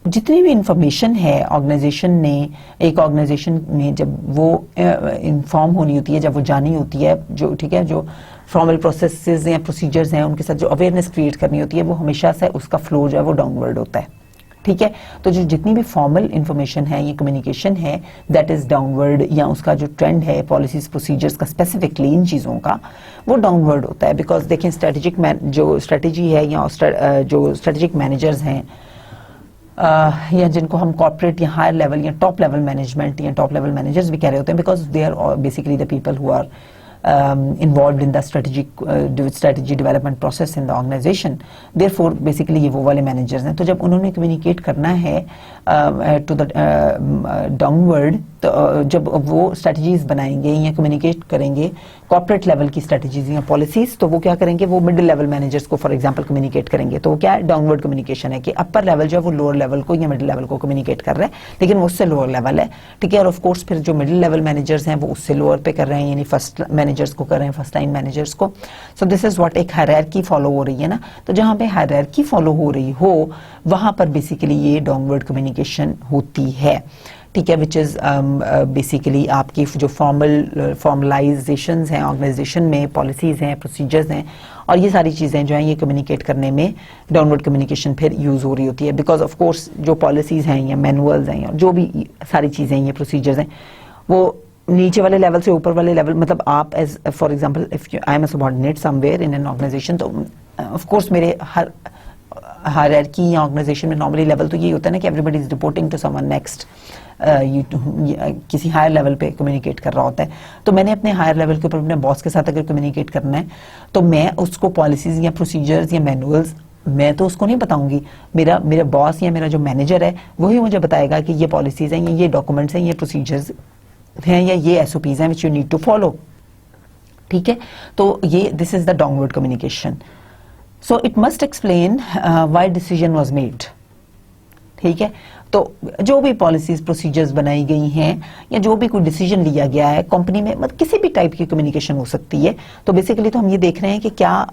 जितनी भी इंफॉर्मेशन है ऑर्गेनाइजेशन ने, एक ऑर्गेनाइजेशन में जब वो इन्फॉर्म होनी होती है, जब वो जानी होती है, जो ठीक है, जो फॉर्मल प्रोसेसेस या प्रोसीजर्स हैं उनके साथ जो अवेयरनेस क्रिएट करनी होती है, वो हमेशा से उसका फ्लो जो है वो डाउनवर्ड होता है. ठीक है, तो जो जितनी भी फॉर्मल इंफॉर्मेशन है, ये कम्युनिकेशन है, दैट इज डाउनवर्ड, या उसका जो ट्रेंड है पॉलिसीज प्रोसीजर्स का स्पेसिफिकली इन चीज़ों का, वो डाउनवर्ड होता है. बिकॉज देखें स्ट्रेटेजिक जो स्ट्रेटेजी है या जो स्ट्रेटेजिक मैनेजर्स हैं या जिनको हम कॉर्पोरेट या हायर लेवल या टॉप लेवल मैनेजमेंट या टॉप लेवल मैनेजर्स भी कह रहे होते हैं, because they are basically the people who are involved in the strategy development process in the organization. Therefore basically ये वो वाले managers हैं. तो जब उन्होंने communicate करना है to the downward, तो जब वो strategies बनाएंगे या communicate करेंगे corporate level की strategies या policies, तो वो क्या करेंगे, वो middle level managers को for example communicate करेंगे. तो वो क्या है, downward communication है कि upper level जो है वो lower level को या middle level को communicate कर रहे हैं, लेकिन वो उससे lower level है. ठीक है, और of course फिर जो middle level managers हैं वो उससे lower पे कर रहे हैं, यानी first मैनेजर्स को कर रहे हैं, फर्स्ट लाइन मैनेजर्स को. सो दिस इज व्हाट, एक हायरार्की फॉलो हो रही है ना. तो जहां पे हायरार्की फॉलो हो रही हो वहां पर बेसिकली ये डाउनवर्ड कम्युनिकेशन होती है. ठीक है, विच इज बेसिकली आपकी जो फॉर्मलाइजेशंस हैं ऑर्गेनाइजेशन में, पॉलिसीज हैं, प्रोसीजर्स हैं, और ये सारी चीज़ें जो हैं ये कम्युनिकेट करने में डाउनवर्ड कम्युनिकेशन फिर यूज़ हो रही होती है. बिकॉज ऑफ कोर्स जो पॉलिसीज हैं या मैनुअल्स हैं या जो भी सारी चीज़ें ये प्रोसीजर्स हैं, वो नीचे वाले लेवल से ऊपर वाले लेवल, मतलब आप as for example if I am a subordinate somewhere in an organisation, तो ऑफ कोर्स मेरे हर हायरार्की या ऑर्गेनाइजेशन में नॉर्मली लेवल तो यही होता है ना कि everybody is reporting to someone next, किसी हायर लेवल पे कम्युनिकेट कर रहा होता है. तो मैंने अपने हायर लेवल के ऊपर अपने बॉस के साथ अगर कम्युनिकेट करना है तो मैं उसको पॉलिसीज या प्रोसीजर्स या मैनुअल्स, मैं तो उसको नहीं बताऊंगी, मेरा बॉस या मेरा जो मैनेजर है वही मुझे बताएगा कि ये पॉलिसीज हैं, ये डॉक्यूमेंट्स हैं, ये प्रोसीजर्स हैं, या ये एसओपीज हैं which you need to follow. ठीक है, तो ये this is the downward communication. So it must explain why decision was made. ठीक है, तो जो भी पॉलिसीज प्रोसीजर्स बनाई गई हैं या जो भी कोई डिसीजन लिया गया है कंपनी में, मतलब किसी भी टाइप की कम्युनिकेशन हो सकती है. तो बेसिकली तो हम ये देख रहे हैं कि क्या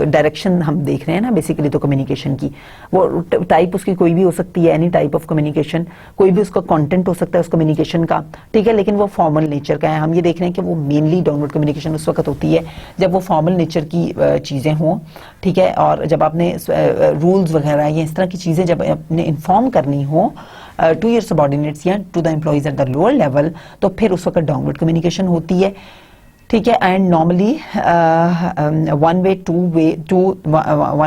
डायरेक्शन हम देख रहे हैं ना बेसिकली. तो कम्युनिकेशन की वो टाइप उसकी कोई भी हो सकती है, एनी टाइप ऑफ कम्युनिकेशन, कोई भी उसका कंटेंट हो सकता है उस कम्युनिकेशन का. ठीक है, लेकिन वो फॉर्मल नेचर का है. हम ये देख रहे हैं कि वो मेनली डाउनवर्ड कम्युनिकेशन उस वक्त होती है जब वो फॉर्मल नेचर की चीज़ें हों. ठीक है, और जब आपने रूल्स वगैरह या इस तरह की चीज़ें जब आपने इन्फॉर्म करनी हो टू योर सबऑर्डिनेट्स या to the employees at the lower level, तो फिर उस वक्त डाउनवर्ड कम्युनिकेशन होती है. ठीक है, and normally one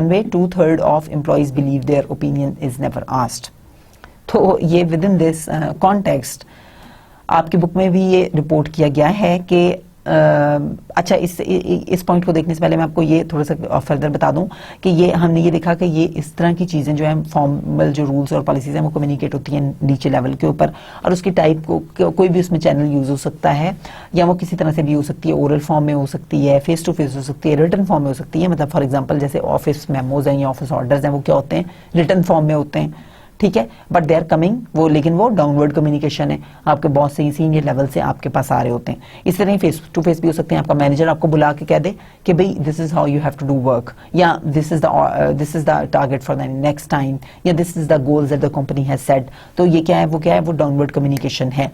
way two third of employees believe their opinion is never asked. तो ये विद इन दिस कॉन्टेक्स्ट आपकी बुक में भी ये रिपोर्ट किया गया है कि अच्छा, इस पॉइंट को देखने से पहले मैं आपको ये थोड़ा सा फर्दर बता दूं कि ये हमने ये देखा कि ये इस तरह की चीज़ें जो है फॉर्मल जो रूल्स और पॉलिसीज हैं वो कम्युनिकेट होती हैं नीचे लेवल के ऊपर, और उसकी टाइप को कोई भी उसमें चैनल यूज हो सकता है, या वो किसी तरह से भी हो सकती है, ओरल फॉर्म में हो सकती है, फेस टू फेस हो सकती है, रिटन फॉर्म में हो सकती है. मतलब फॉर एग्जाम्पल जैसे ऑफिस मेमोज हैं या ऑफिस ऑर्डर्स हैं, वो क्या होते हैं, रिटन फॉर्म में होते हैं. ठीक है, बट दे आर कमिंग, वो लेकिन वो डाउनवर्ड कम्युनिकेशन है, आपके बॉस से, सीनियर लेवल से आपके पास आ रहे होते हैं. इस तरह फेस टू फेस भी हो सकते हैं. आपका मैनेजर आपको बुला के कह दे कि भाई this is how you have to do work, या this is the target for the next time, या this is the goals that the company has set. तो ये क्या है, वो डाउनवर्ड कम्युनिकेशन है.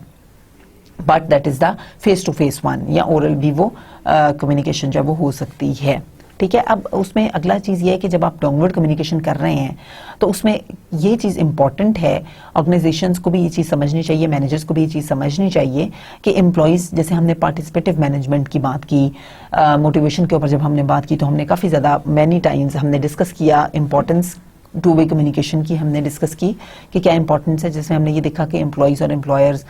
But that is the face to face one, या oral भी वो कम्युनिकेशन जो है वो हो सकती है. ठीक है, अब उसमें अगला चीज़ ये है कि जब आप डाउनवर्ड कम्युनिकेशन कर रहे हैं तो उसमें ये चीज़ इंपॉर्टेंट है, ऑर्गेनाइजेशंस को भी ये चीज़ समझनी चाहिए, मैनेजर्स को भी ये चीज़ समझनी चाहिए कि एम्प्लॉइज़, जैसे हमने पार्टिसिपेटिव मैनेजमेंट की बात की, मोटिवेशन के ऊपर जब हमने बात की तो हमने काफ़ी ज़्यादा मैनी टाइम्स हमने डिस्कस किया इंपॉर्टेंस टू वे कम्युनिकेशन की, हमने डिस्कस की कि क्या इंपॉर्टेंस है, जिसमें हमने ये देखा कि एम्प्लॉइज़ और employers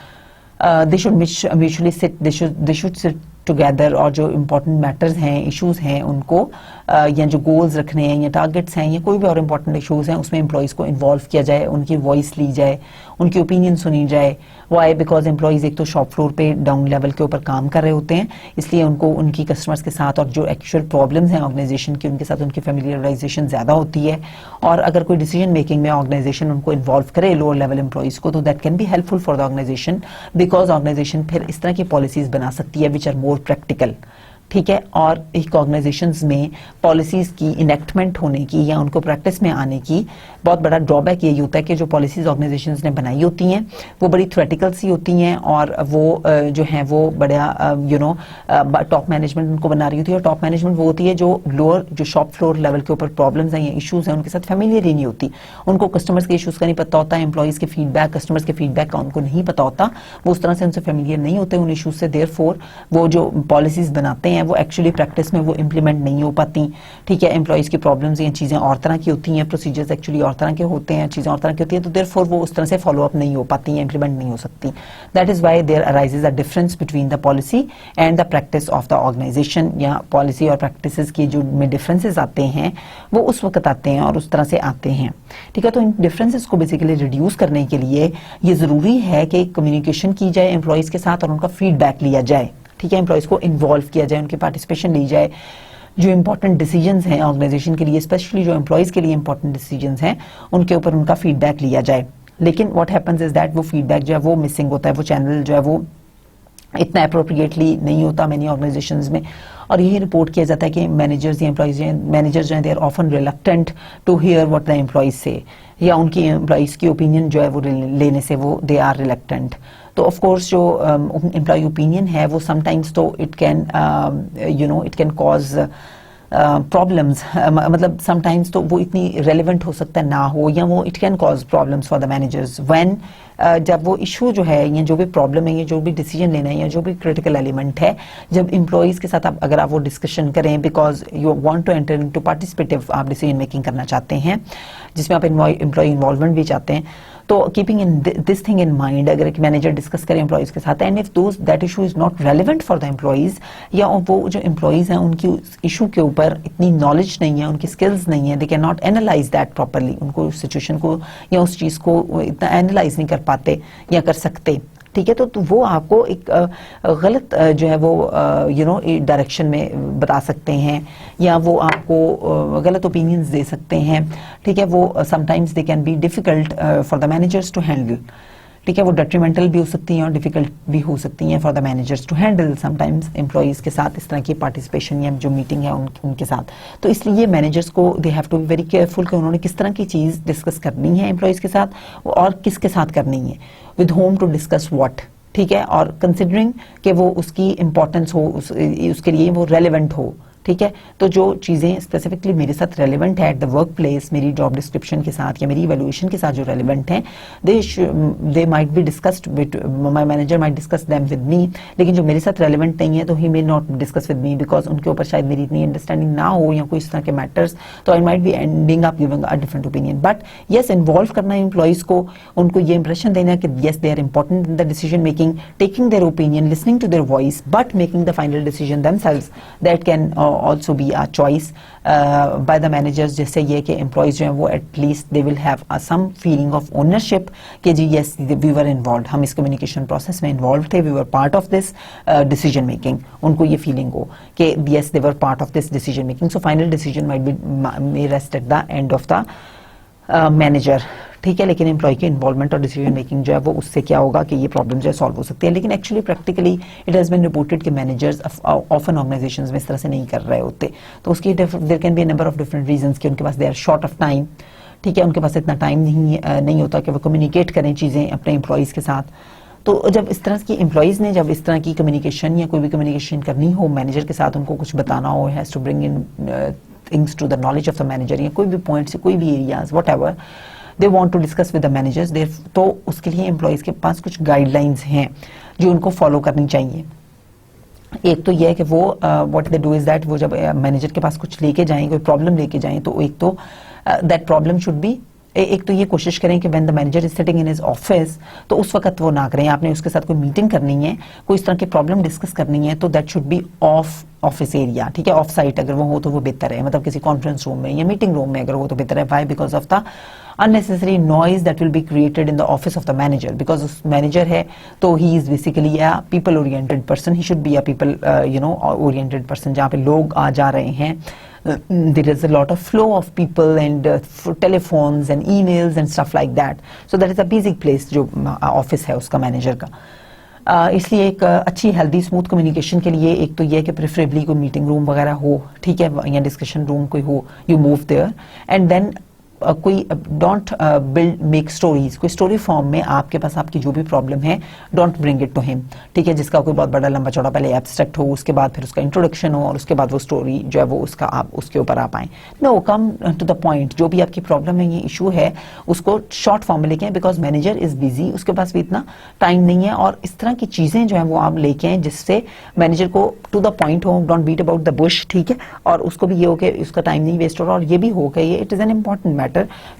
they should mutually sit, they should sit together और जो इम्पोर्टेंट मैटर्स हैं, इश्यूज हैं उनको या जो गोल्स रखने हैं या टारगेट्स हैं या कोई भी और इम्पोर्टेंट इश्यूज हैं उसमें एम्प्लॉइज़ को इन्वॉल्व किया जाए, उनकी वॉइस ली जाए, उनकी ओपिनियन सुनी जाए। वाई? बिकॉज एम्प्लॉइज़ एक तो शॉप फ्लोर पे डाउन लेवल के ऊपर काम कर रहे होते हैं, इसलिए उनको उनकी कस्टमर्स के साथ और जो एक्चुअल प्रॉब्लम्स हैं ऑर्गेनाइजेशन की उनके साथ उनकी फेमिलियराइजेशन ज़्यादा होती है। और अगर कोई डिसीजन मेकिंग में ऑर्गेनाइजेशन उनको इन्वॉल्व करे लोअर लेवल एम्प्लॉइज़ को, तो that can be helpful for the organisation, because organisation फिर इस तरह की पॉलिसीज़ बना सकती है विच आर मोर प्रैक्टिकल। ठीक है, और एक ऑर्गेनाइजेशंस में पॉलिसीज की इनेक्टमेंट होने की या उनको प्रैक्टिस में आने की बहुत बड़ा ड्रॉबैक यही होता है कि जो पॉलिसीज ऑर्गेनाइजेशंस ने बनाई होती हैं वो बड़ी थ्योरेटिकल सी होती हैं और वो जो हैं वो बड़ा टॉप मैनेजमेंट उनको बना रही होती है, और टॉप मैनेजमेंट वो होती है जो लोअर जो शॉप फ्लोर लेवल के ऊपर प्रॉब्लम्स हैं या इशूज हैं उनके साथ फेमिलियर ही नहीं होती। उनको कस्टमर्स के इशूज का नहीं पता होता, एम्प्लॉइज के फीडबैक, कस्टमर्स के फीडबैक का उनको नहीं पता होता, वो उस तरह से उनसे फेमिलियर नहीं होते उन इशूज से। देयरफॉर वो जो पॉलिसीज बनाते हैं वो एक्चुअली प्रैक्टिस में वो इंप्लीमेंट नहीं हो पाती। ठीक है, एम्प्लॉइज की प्रॉब्लम्स या चीजें और तरह की होती हैं, प्रोसीजर्स एक्चुअली और तरह के होते हैं, चीजें और तरह की होती हैं, तो देयरफॉर वो उस तरह से फॉलो अप नहीं हो पाती हैं, इंप्लीमेंट नहीं हो सकती। That is why there arises a difference between the policy and the practice of the organisation, या पॉलिसी और प्रैक्टिसेस की जो में डिफरेंसेस आते हैं वो उस वक्त आते हैं और उस तरह से आते हैं। ठीक है, तो इन डिफरेंसेस को बेसिकली रिड्यूस करने के लिए ये जरूरी है कि कम्युनिकेशन की जाए एम्प्लॉइज के साथ और उनका फीडबैक लिया जाए। ठीक है, एम्प्लॉइज को इन्वॉल्व किया जाए, उनकी पार्टिसिपेशन ली जाए, जो इंपॉर्टेंट डिसीजंस हैं ऑर्गेनाइजेशन के लिए, स्पेशली जो एम्प्लॉइज के लिए इंपॉर्टेंट डिसीजंस हैं उनके ऊपर उनका फीडबैक लिया जाए। लेकिन व्हाट हैपेंस इज दैट वो फीडबैक जो है वो मिसिंग होता है, वो चैनल जो है वो इतना अप्रोप्रिएटली नहीं होता मैनी ऑर्गेनाइजेशंस में, और यही रिपोर्ट किया जाता है कि मैनेजर्स या एम्प्लॉइज मैनेजर्स जो हैं they are often reluctant to hear what the employees say, या उनकी एम्प्लॉइज की ओपिनियन जो है वो लेने से वो दे आर रिलक्टेंट। तो ऑफ कोर्स जो एम्प्लॉय ओपिनियन है वो समटाइम्स तो it can it can cause problems, मतलब समटाइम्स तो वो इतनी रेलिवेंट हो सकता है ना हो, या वो it can cause problems for the managers when जब वो इशू जो है या जो भी प्रॉब्लम है या जो भी डिसीजन लेना है या जो भी क्रिटिकल एलिमेंट है, जब एम्प्लॉइज के साथ अगर आप वो डिस्कशन करें, because you want to enter into participative आप डिसीजन मेकिंग करना चाहते हैं जिसमें आप एम्प्लॉय इन्वॉल्वमेंट भी चाहते हैं, तो keeping in this thing in mind अगर एक मैनेजर डिस्कस करे एम्प्लॉइज के साथ, and if that issue is not relevant for the employees, या वो जो एम्प्लॉइज हैं उनकी इशू के ऊपर इतनी नॉलेज नहीं है, उनकी स्किल्स नहीं है, they can not analyse that properly, उनको उस सिचुएशन को या उस चीज को इतना एनालाइज नहीं कर पाते या कर सकते। ठीक है, तो वो आपको एक गलत जो है वो डायरेक्शन में बता सकते हैं, या वो आपको गलत ओपिनियंस दे सकते हैं। ठीक है, वो sometimes they can be difficult for the managers to handle. ठीक है, वो डेट्रीमेंटल भी हो सकती हैं और डिफिकल्ट भी हो सकती हैं for the managers to handle sometimes employees के साथ इस तरह की पार्टिसिपेशन या जो मीटिंग है उनके साथ। तो इसलिए मैनेजर्स को they have to be very careful कि उन्होंने किस तरह की चीज़ डिस्कस करनी है एम्प्लॉइज के साथ और किसके साथ करनी है, with whom to discuss what. ठीक है, और कंसिडरिंग कि वो उसकी इंपॉर्टेंस हो, उसके लिए वो रेलिवेंट हो। ठीक है, तो जो चीज़ें स्पेसिफिकली मेरे साथ रेलिवेंट है एट द वर्क प्लेस, मेरी जॉब डिस्क्रिप्शन के साथ या मेरी इवैल्यूएशन के साथ जो रेलिवेंट हैं, they might be discussed with my manager, might discuss them with me. लेकिन जो मेरे साथ रेलिवेंट नहीं है तो he may not discuss with me, because उनके ऊपर शायद मेरी इतनी अंडरस्टैंडिंग ना हो या कोई इस तरह के मैटर्स, तो I might be ending up giving a different opinion. But yes, involve करना है एम्प्लॉइज को, उनको ये इंप्रेशन देना कि yes they are important in the decision making, taking their opinion, listening to their voice, but making the final decision themselves, that can also be a choice by the managers। जैसे ये कि employees जो हैं वो at least they will have some feeling of ownership कि जी yes we were involved, हम इस communication process में involved थे, we were part of this decision making। उनको ये feeling हो कि yes they were part of this decision making, so final decision may rest at the end of the manager. ठीक है, लेकिन एम्प्लॉय के इन्वॉल्वमेंट और डिसीजन मेकिंग जो है वो उससे क्या होगा कि ये प्रॉब्लम जो है सॉल्व हो सकती है। लेकिन actually practically it has been reported कि मैनेजर्स ऑफन ऑर्गेनाइजेशंस में इस तरह से नहीं कर रहे होते, तो उसकी there can be number of different reasons कि उनके पास they are short of time. ठीक है, उनके पास इतना टाइम नहीं होता कि वो कम्युनिकेट करें चीज़ें अपने एम्प्लॉइज़ के साथ। तो जब इस तरह की एम्प्लॉइज़ ने जब इस तरह की कम्युनिकेशन या कोई भी कम्युनिकेशन करनी हो मैनेजर के साथ, उनको कुछ बताना हो, has to bring in things to the knowledge of the manager, या कोई भी पॉइंट्स कोई भी areas whatever they want to discuss with the managers, तो उसके लिए एम्प्लॉइज़ के पास कुछ गाइडलाइंस हैं जो उनको फॉलो करनी चाहिए। एक तो यह है कि वो what they do is that वो जब मैनेजर के पास कुछ लेके जाएं, कोई प्रॉब्लम लेके जाएं, तो एक तो दैट प्रॉब्लम शुड बी एक तो ये कोशिश करें कि when the manager is sitting in his office तो उस वक्त वो ना करें। आपने उसके साथ कोई मीटिंग करनी है, कोई इस तरह की प्रॉब्लम डिस्कस करनी है, तो that should be of office area, ठीक है, ऑफ साइट अगर वो हो तो वो बेहतर है, मतलब किसी कॉन्फ्रेंस रूम में या मीटिंग रूम में अगर हो तो बेहतर है। Why? Because of the unnecessary noise that will be created in the office of the manager, because उस manager है तो he is basically a people oriented person, he should be a people oriented person, जहाँ पे लोग आ जा रहे हैं, there is a lot of flow of people and telephones and emails and stuff like that, so that is a basic place जो office है उसका manager का। इसलिए एक अच्छी हेल्दी स्मूथ कम्युनिकेशन के लिए एक तो ये कि प्रेफरेबली कोई मीटिंग रूम वगैरह हो, ठीक है, या डिस्कशन रूम कोई हो, you move there and then कोई डोंट बिल्ड मेक स्टोरीज, कोई स्टोरी फॉर्म में आपके पास आपकी जो भी प्रॉब्लम है don't bring it to him, ठीक है, जिसका कोई बहुत बड़ा लंबा चौड़ा पहले एब्स्ट्रैक्ट हो, उसके बाद फिर उसका इंट्रोडक्शन हो और उसके बाद वो स्टोरी जो है वो उसका आप उसके ऊपर आ पाएं। No, come to the point, जो भी आपकी प्रॉब्लम है, ये इशू है, उसको शॉर्ट फॉर्म में लेके आए, बिकॉज मैनेजर इज बिजी, उसके पास भी इतना टाइम नहीं है, और इस तरह की चीजें जो है वो आप लेके आए जिससे मैनेजर को टू द पॉइंट हो, don't beat about the bush, ठीक है, और उसको भी ये हो कि उसका टाइम नहीं वेस्ट हो रहा, और ये भी हो कि ये it is an important matter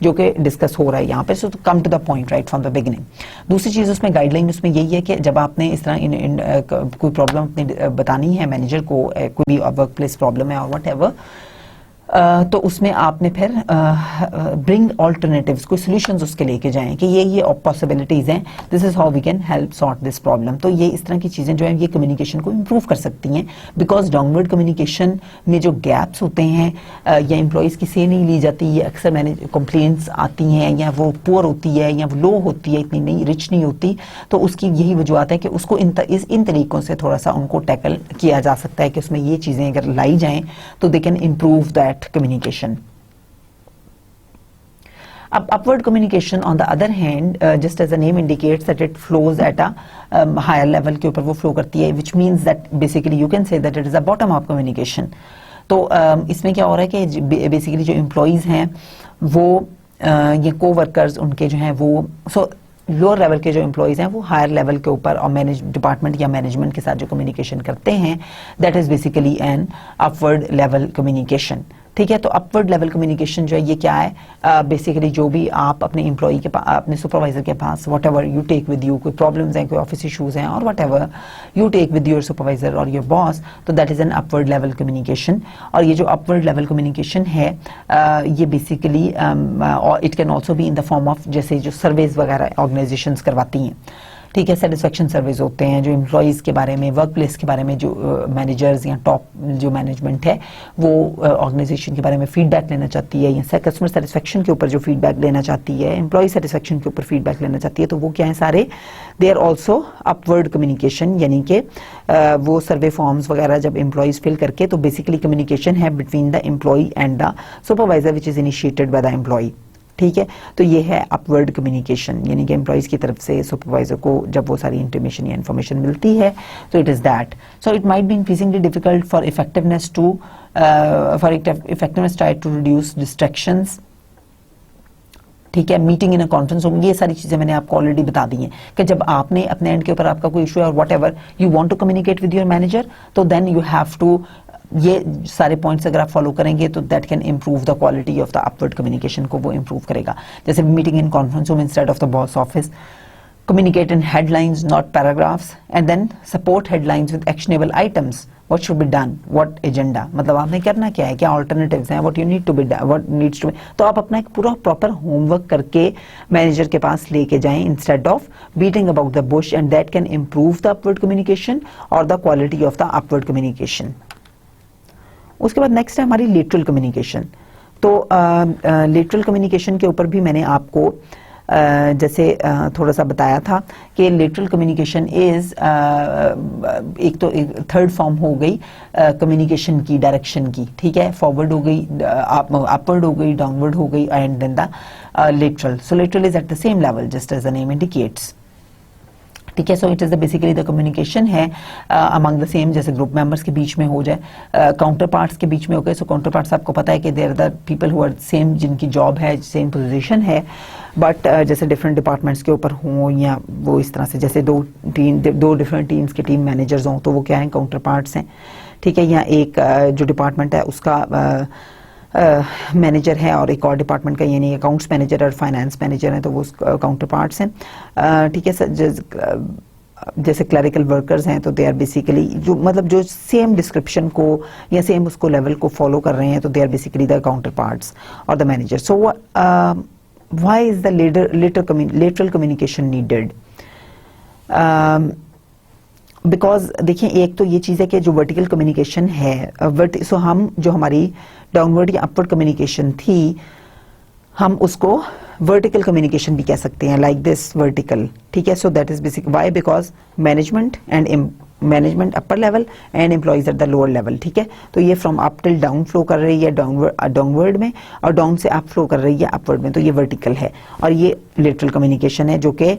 जो कि डिस्कस हो रहा है यहाँ पे, so come to the point right from the beginning. दूसरी चीज उसमें गाइडलाइन उसमें यही है कि जब आपने इस तरह कोई प्रॉब्लम अपनी बतानी है मैनेजर को, कोई भी वर्क प्लेस प्रॉब्लम है और वट एवर, तो उसमें आपने फिर ब्रिंग ऑल्टरनेटिव्स, कोई सॉल्यूशंस उसके लेके जाएं कि ये पॉसिबिलिटीज हैं, this is how we can help sort this problem. तो ये इस तरह की चीजें जो है ये कम्युनिकेशन को इम्प्रूव कर सकती हैं, बिकॉज डाउनवर्ड कम्युनिकेशन में जो गैप्स होते हैं या एम्प्लॉयज की से नहीं ली जाती, ये अक्सर मैंने कंप्लेंट्स आती हैं, या वो पुअर होती है या वो लो होती है, इतनी नहीं रिच नहीं होती, तो उसकी यही वजूहत है कि उसको इन तरीकों से थोड़ा सा उनको टैकल किया जा सकता है कि उसमें ये चीजें अगर लाई जाएं तो they can improve that communication. Upward communication on the other hand, just as the name indicates that it flows at a higher level के ऊपर वो flow करती है, which means that basically you can say that it is a bottom up communication. तो इसमें क्या हो रहा है कि basically जो employees हैं वो ये co-workers उनके जो हैं वो लोअर लेवल के जो एम्प्लॉइज हैं वो हायर लेवल के ऊपर और डिपार्टमेंट या मैनेजमेंट के साथ जो कम्युनिकेशन करते हैं, that is basically N upward level communication, ठीक है। तो अपवर्ड लेवल कम्युनिकेशन जो है ये क्या है, बेसिकली जो भी आप अपने एम्प्लॉई के पास, अपने सुपरवाइजर के पास, whatever you take with you, कोई प्रॉब्लम्स हैं, कोई ऑफिस इशूज हैं, और whatever you take with your supervisor और योर बॉस, तो that is an upward level communication. और ये जो अपवर्ड लेवल कम्युनिकेशन है ये basically it can also be in the form of, जैसे जो सर्वेज वगैरह ऑर्गेनाइजेशंस करवाती हैं, ठीक है, सेटिस्फेक्शन सर्वेज होते हैं जो एम्प्लॉइज के बारे में, वर्क प्लेस के बारे में, जो मैनेजर्स या टॉप जो मैनेजमेंट है वो ऑर्गेनाइजेशन के बारे में फीडबैक लेना चाहती है, या कस्टमर सेटिस्फेक्शन के ऊपर जो फीडबैक लेना चाहती है, एम्प्लॉय सेटिस्फेक्शन के ऊपर फीडबैक लेना चाहती है, तो वो क्या है सारे, they are also upward communication, यानी कि वो सर्वे फॉर्म्स वगैरह जब एम्प्लॉयज फिल करके, तो बेसिकली कम्युनिकेशन है between the employee and the supervisor which is initiated by the employee, ठीक है। तो ये है अपवर्ड कम्युनिकेशन, यानी कि एम्प्लॉइज की तरफ से सुपरवाइजर को जब वो सारी इंफॉर्मेशन या इन्फॉर्मेशन मिलती है, तो it is that. So it might be increasingly difficult for effectiveness try to reduce distractions, ठीक है, meeting in a conference room, ये सारी चीजें मैंने आपको ऑलरेडी बता दी हैं कि जब आपने अपने एंड के ऊपर आपका कोई इशू है और whatever you want to communicate with your manager, तो देन यू हैव टू, ये सारे पॉइंट्स अगर आप फॉलो करेंगे तो that can improve the quality of the upward communication को वो इंप्रूव करेगा। जैसे meeting in conference room instead of the boss office, communicate in headlines not paragraphs, and then support headlines with actionable items, what should be done, what agenda, मतलब आपने करना क्या है, क्या alternatives हैं, what you need to be done, what needs to be, तो आप अपना एक पूरा प्रॉपर होमवर्क करके मैनेजर के पास लेके जाएं instead of beating about the bush, and that can improve the upward communication और the quality of the upward communication. उसके बाद नेक्स्ट है हमारी लेटरल कम्युनिकेशन। तो लेटरल कम्युनिकेशन के ऊपर भी मैंने आपको जैसे थोड़ा सा बताया था कि लेटरल कम्युनिकेशन इज एक तो थर्ड फॉर्म हो गई कम्युनिकेशन की, डायरेक्शन की, ठीक है, फॉरवर्ड हो गई, अपवर्ड हो गई, डाउनवर्ड हो गई, and then the lateral. So lateral is at the same level just as the name indicates, ठीक है। So it is the basically the communication है अमंग द सेम, जैसे ग्रुप मेंबर्स के बीच में हो जाए, काउंटर पार्ट्स के बीच में हो गए। सो काउंटर पार्ट्स आपको पता है कि there the people who are same, जिनकी जॉब है, सेम पोजीशन है, बट जैसे डिफरेंट डिपार्टमेंट्स के ऊपर हों, या वो इस तरह से जैसे दो डिफरेंट टीम्स के टीम मैनेजर्स हों, तो वो क्या है, काउंटर पार्ट्स हैं, ठीक है। या एक जो डिपार्टमेंट है उसका मैनेजर है और एक और डिपार्टमेंट का, यानी अकाउंट्स मैनेजर और फाइनेंस मैनेजर है, तो वो काउंटर पार्ट्स हैं। ठीक है सर, जैसे क्लरिकल वर्कर्स हैं तो दे आर बेसिकली जो मतलब जो सेम डिस्क्रिप्शन को या सेम उसको लेवल को फॉलो कर रहे हैं, तो they are basically the counterparts और the manager. So why is the lateral communication needed? Because देखिए, एक तो ये चीज़ है कि जो वर्टिकल कम्युनिकेशन है, सो हम जो हमारी डाउनवर्ड या अपवर्ड कम्युनिकेशन थी, हम उसको वर्टिकल कम्युनिकेशन भी कह सकते हैं, लाइक दिस वर्टिकल। ठीक है, so that is basic why, because management upper level and employees at the lower level. ठीक है, तो ये from up till down flow कर रही है डाउनवर्ड में, और डाउन से अप फ्लो कर रही है अपवर्ड में, तो ये वर्टिकल है। और ये लेटरल कम्युनिकेशन है जो कि